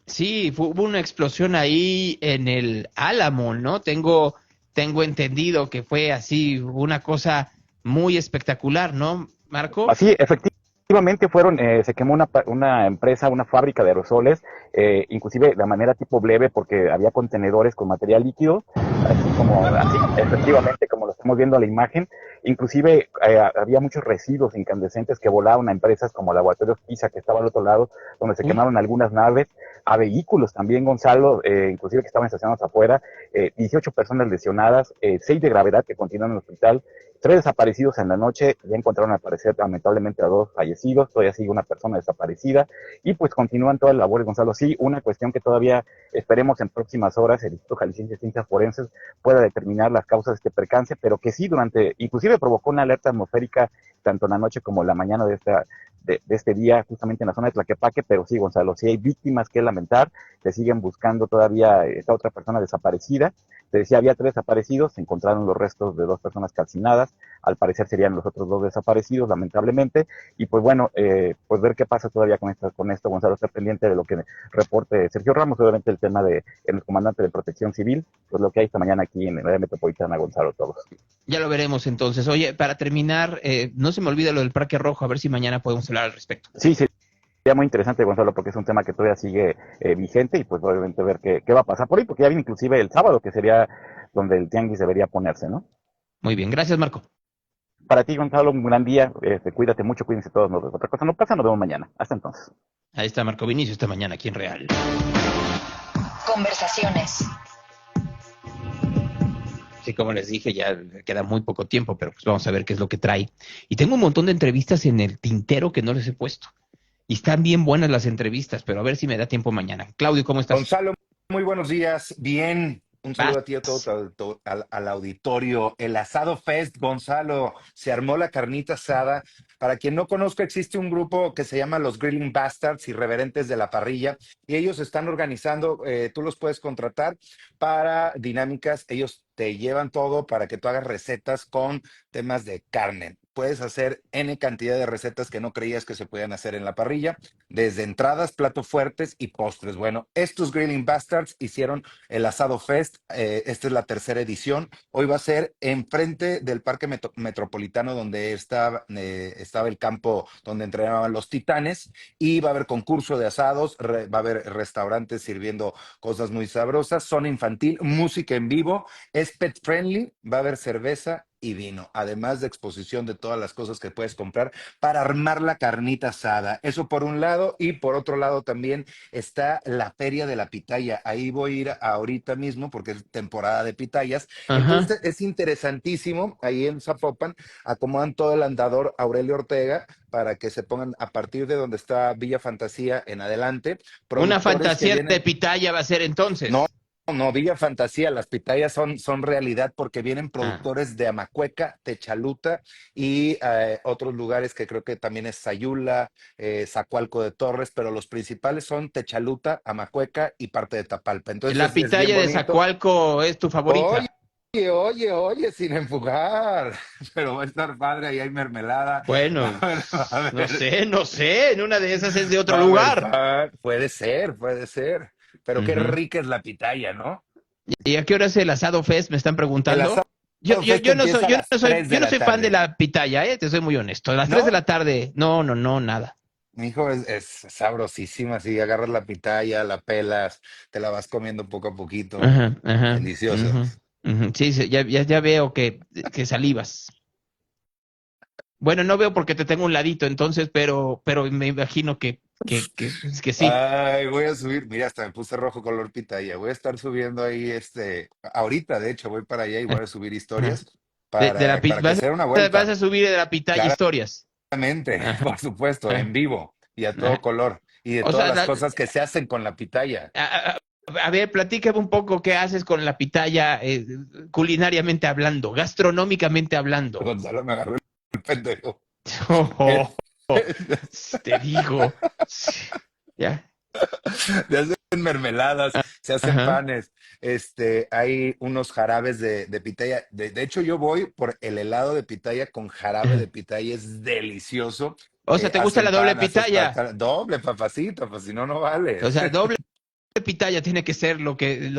Sí, hubo una explosión ahí en el Álamo, ¿no? Tengo entendido que fue así una cosa muy espectacular, ¿no, Marco? Así, efectivamente se quemó una empresa, una fábrica de aerosoles, inclusive de manera tipo breve porque había contenedores con material líquido, así efectivamente como lo estamos viendo en la imagen. Inclusive había muchos residuos incandescentes que volaban a empresas como Laboratorios PISA, que estaba al otro lado, donde se quemaron algunas naves, a vehículos también, Gonzalo, inclusive que estaban estacionados afuera, 18 personas lesionadas, 6 de gravedad que continúan en el hospital, 3 desaparecidos en la noche, ya encontraron al parecer lamentablemente a 2 fallecidos, todavía sigue una persona desaparecida, y pues continúan todas las labores, Gonzalo. Sí, una cuestión que todavía esperemos en próximas horas el Instituto Jalisciense de Ciencias Forenses pueda determinar las causas de este percance, pero que sí, inclusive provocó una alerta atmosférica tanto en la noche como en la mañana de este día, justamente en la zona de Tlaquepaque, pero sí, Gonzalo, sí hay víctimas que lamentar, se siguen buscando todavía esta otra persona desaparecida. Te decía, había 3 desaparecidos, se encontraron los restos de 2 personas calcinadas, al parecer serían los otros 2 desaparecidos, lamentablemente, y pues bueno, pues ver qué pasa todavía con esto, Gonzalo, está pendiente de lo que reporte Sergio Ramos, obviamente el tema de el comandante de Protección Civil, pues lo que hay esta mañana aquí en el área metropolitana, Gonzalo, todos. Ya lo veremos entonces. Oye, para terminar, no se me olvida lo del Parque Rojo, a ver si mañana podemos hablar al respecto. Sí, sería muy interesante, Gonzalo, porque es un tema que todavía sigue vigente y pues obviamente ver qué va a pasar por ahí, porque ya viene inclusive el sábado, que sería donde el tianguis debería ponerse, ¿no? Muy bien, gracias, Marco. Para ti, Gonzalo, un gran día, cuídate mucho, cuídense todos, otra cosa no pasa, nos vemos mañana. Hasta entonces. Ahí está Marco Vinicio esta mañana aquí en Real. Conversaciones. Sí, como les dije, ya queda muy poco tiempo, pero pues vamos a ver qué es lo que trae. Y tengo un montón de entrevistas en el tintero que no les he puesto. Y están bien buenas las entrevistas, pero a ver si me da tiempo mañana. Claudio, ¿cómo estás? Gonzalo, muy buenos días. Bien, Un saludo a ti y a Vas. todo al auditorio. El Asado Fest, Gonzalo, se armó la carnita asada. Para quien no conozca, existe un grupo que se llama los Grilling Bastards, irreverentes de la parrilla, y ellos están organizando, tú los puedes contratar para dinámicas. Ellos te llevan todo para que tú hagas recetas con temas de carne. Puedes hacer N cantidad de recetas que no creías que se podían hacer en la parrilla, desde entradas, platos fuertes y postres. Bueno, estos Grilling Bastards hicieron el Asado Fest. Esta es la tercera edición. Hoy va a ser enfrente del Parque Metropolitano, donde estaba el campo donde entrenaban los Titanes, y va a haber concurso de asados, va a haber restaurantes sirviendo cosas muy sabrosas, zona infantil, música en vivo, es pet friendly, va a haber cerveza y vino, además de exposición de todas las cosas que puedes comprar para armar la carnita asada. Eso por un lado, y por otro lado también está la Feria de la Pitaya. Ahí voy a ir ahorita mismo porque es temporada de pitayas. Ajá. Entonces es interesantísimo. Ahí en Zapopan acomodan todo el andador Aurelio Ortega para que se pongan a partir de donde está Villa Fantasía en adelante. Una Productores que fantasía vienen... de pitaya va a ser entonces. No, Villa Fantasía, las pitayas son realidad porque vienen productores de Amacueca, Techaluta y otros lugares que creo que también es Sayula, Zacualco de Torres, pero los principales son Techaluta, Amacueca y parte de Tapalpa. Entonces La es bien pitaya de bonito. Zacualco es tu favorita. Oye, sin empujar, pero va a estar padre, ahí hay mermelada. Bueno, Va a haber- no sé, en una de esas es de otro va a haber lugar. pan. Puede ser. Pero qué Ujú. rica es la pitaya, ¿no? ¿Y a qué hora es el Asado Fest? Me están El preguntando. Asado Yo Fest no soy, empieza a las 3 de yo no la soy fan de tarde. la pitaya, te soy muy honesto. A las 3 de ¿No? la tarde, no, nada. Mi hijo es sabrosísima, así agarras la pitaya, la pelas, te la vas comiendo poco a poquito. Ajá, Delicioso. Sí, ya veo que salivas. Bueno, no veo porque te tengo a un ladito, entonces, pero me imagino que sí. Ay, voy a subir, mira, hasta me puse rojo color pitaya. Voy a estar subiendo ahí, ahorita de hecho voy para allá y voy a subir historias para que se dé una Vas vuelta. a subir de la pitaya historias. Claramente, Ajá, por supuesto, ajá, en vivo y a todo ajá. color. Y de O todas sea, las cosas que se hacen con la pitaya. a ver, platícame un poco qué haces con la pitaya, culinariamente hablando, gastronómicamente hablando. Gonzalo me agarró el pendejo. Te digo. Ya. Se hacen mermeladas, se hacen Ajá. panes, hay unos jarabes de pitaya. De hecho, yo voy por el helado de pitaya con jarabe de pitaya, es delicioso. O sea, ¿te gusta la Hacen doble pan, haces pitaya? doble, papacito, pues si no, no vale. O sea, doble pitaya tiene que ser lo que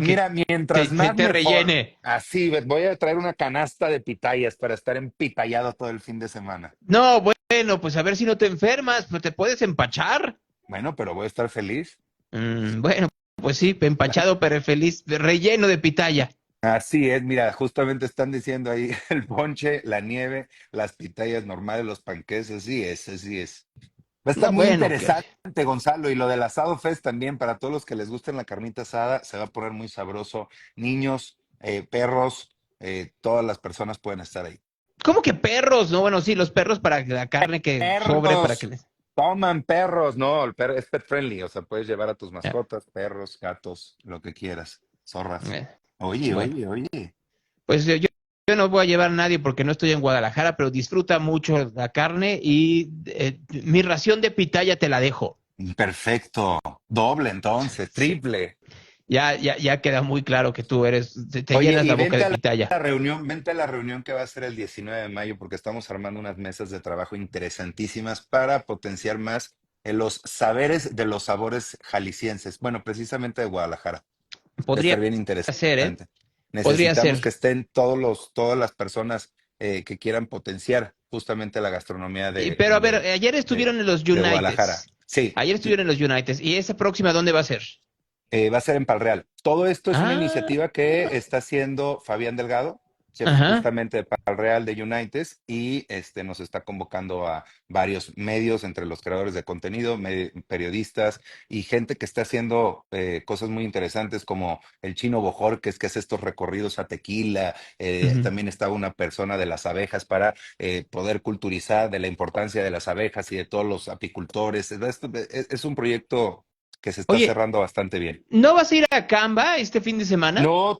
Mira, mientras más te mejor. rellene. Así, voy a traer una canasta de pitayas para estar empitallado todo el fin de semana. No, bueno, pues a ver si no te enfermas, pues te puedes empachar. Bueno, pero voy a estar feliz. Bueno, pues sí, empachado pero feliz, relleno de pitaya. Así es, mira, justamente están diciendo ahí el ponche, la nieve, las pitayas normales, los panqueques, así es. Va a estar No, muy bueno, interesante, Gonzalo, y lo del Asado Fest también, para todos los que les gusten la carnita asada, se va a poner muy sabroso. Niños, perros, todas las personas pueden estar ahí. ¿Cómo que perros? No, bueno, sí, los perros para la carne que sobre, para que les... Toman perros, no, el perro es pet friendly, o sea, puedes llevar a tus mascotas, perros, gatos, lo que quieras, zorras. Oye. Pues yo no voy a llevar a nadie porque no estoy en Guadalajara, pero disfruta mucho la carne y mi ración de pitaya te la dejo. Perfecto, doble entonces, triple. Ya queda muy claro que tú te Oye, llenas y la boca vente de a pitaya. vente a la reunión que va a ser el 19 de mayo, porque estamos armando unas mesas de trabajo interesantísimas para potenciar más los saberes de los sabores jaliscienses. Bueno, precisamente de Guadalajara. Podría Estar bien interesante. ser, Podría Necesitamos ser. que estén todas las personas que quieran potenciar justamente la gastronomía Pero a ver, ayer estuvieron en los de Guadalajara. Uniteds. Sí. Ayer estuvieron en los Uniteds. ¿Y esa próxima dónde va a ser? Va a ser en Palreal. Todo esto es una iniciativa que está haciendo Fabián Delgado, chef Ajá. justamente de Palreal de Uniteds, y nos está convocando a varios medios, entre los creadores de contenido, periodistas y gente que está haciendo cosas muy interesantes como el Chino Bojor, que hace estos recorridos a Tequila. Ujú. También está una persona de las abejas para poder culturizar de la importancia de las abejas y de todos los apicultores. Es un proyecto que se está Oye, cerrando bastante bien. ¿no vas a ir a Canva este fin de semana? No,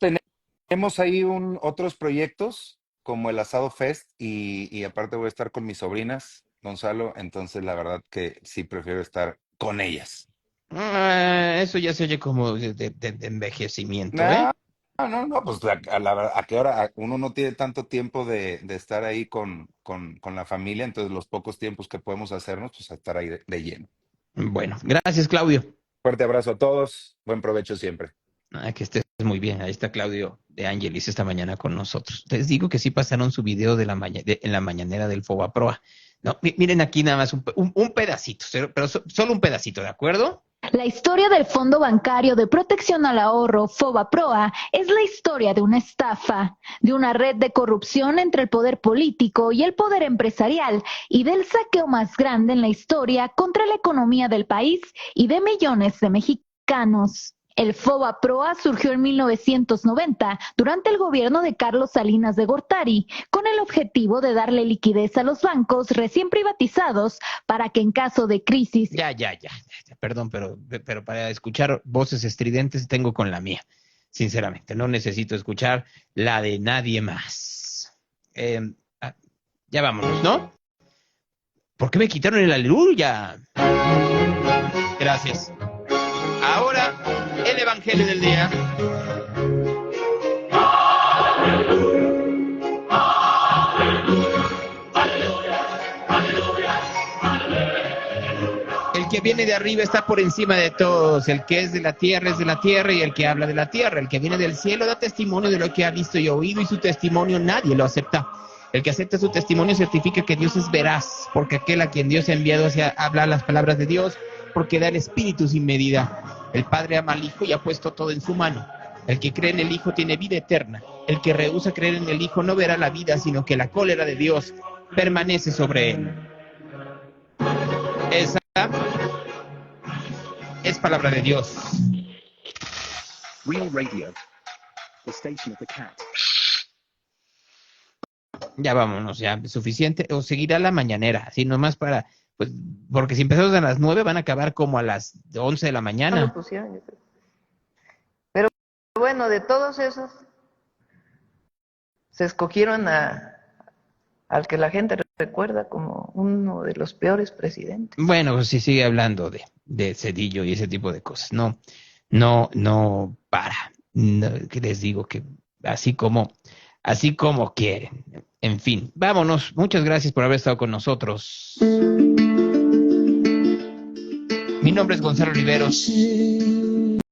tenemos ahí otros proyectos como el Asado Fest y aparte voy a estar con mis sobrinas, Gonzalo, entonces la verdad que sí prefiero estar con ellas. Eso ya se oye como de envejecimiento, ¿eh? No, pues a qué hora uno no tiene tanto tiempo de estar ahí con la familia, entonces los pocos tiempos que podemos hacernos, pues a estar ahí de lleno. Bueno, gracias, Claudio. Fuerte abrazo a todos, buen provecho siempre. Que estés muy bien. Ahí está Claudio de Ángelis esta mañana con nosotros. Les digo que sí pasaron su video en la mañanera del Fobaproa. No, miren aquí nada más un pedacito, pero solo un pedacito, ¿de acuerdo? La historia del Fondo Bancario de Protección al Ahorro, FOBAPROA, es la historia de una estafa, de una red de corrupción entre el poder político y el poder empresarial y del saqueo más grande en la historia contra la economía del país y de millones de mexicanos. El FOBAPROA surgió en 1990 durante el gobierno de Carlos Salinas de Gortari, con el objetivo de darle liquidez a los bancos recién privatizados para que en caso de crisis... Ya. Perdón, pero para escuchar voces estridentes tengo con la mía. Sinceramente, no necesito escuchar la de nadie más. Ya vámonos, ¿no? ¿Por qué me quitaron el aleluya? Gracias. Ahora, el evangelio del día. El que viene de arriba está por encima de todos. El que es de la tierra es de la tierra y el que habla de la tierra. El que viene del cielo da testimonio de lo que ha visto y oído y su testimonio nadie lo acepta. El que acepta su testimonio certifica que Dios es veraz, porque aquel a quien Dios ha enviado hacia hablar las palabras de Dios, porque da el Espíritu sin medida. El Padre ama al Hijo y ha puesto todo en su mano. El que cree en el Hijo tiene vida eterna. El que rehúsa creer en el Hijo no verá la vida, sino que la cólera de Dios permanece sobre él. Esa es palabra de Dios. Real Radio, the station of the cat. Ya vámonos, ya suficiente. O seguirá la mañanera, así nomás para... Pues, porque si empezamos a las 9 van a acabar como a las 11 de la mañana. No lo pusieron, yo creo. Pero bueno, de todos esos se escogieron al que la gente recuerda como uno de los peores presidentes. Bueno, pues si sigue hablando de Cedillo y ese tipo de cosas. No para. No, que les digo que así como quieren. En fin, vámonos. Muchas gracias por haber estado con nosotros. Mi nombre es Gonzalo Riveros.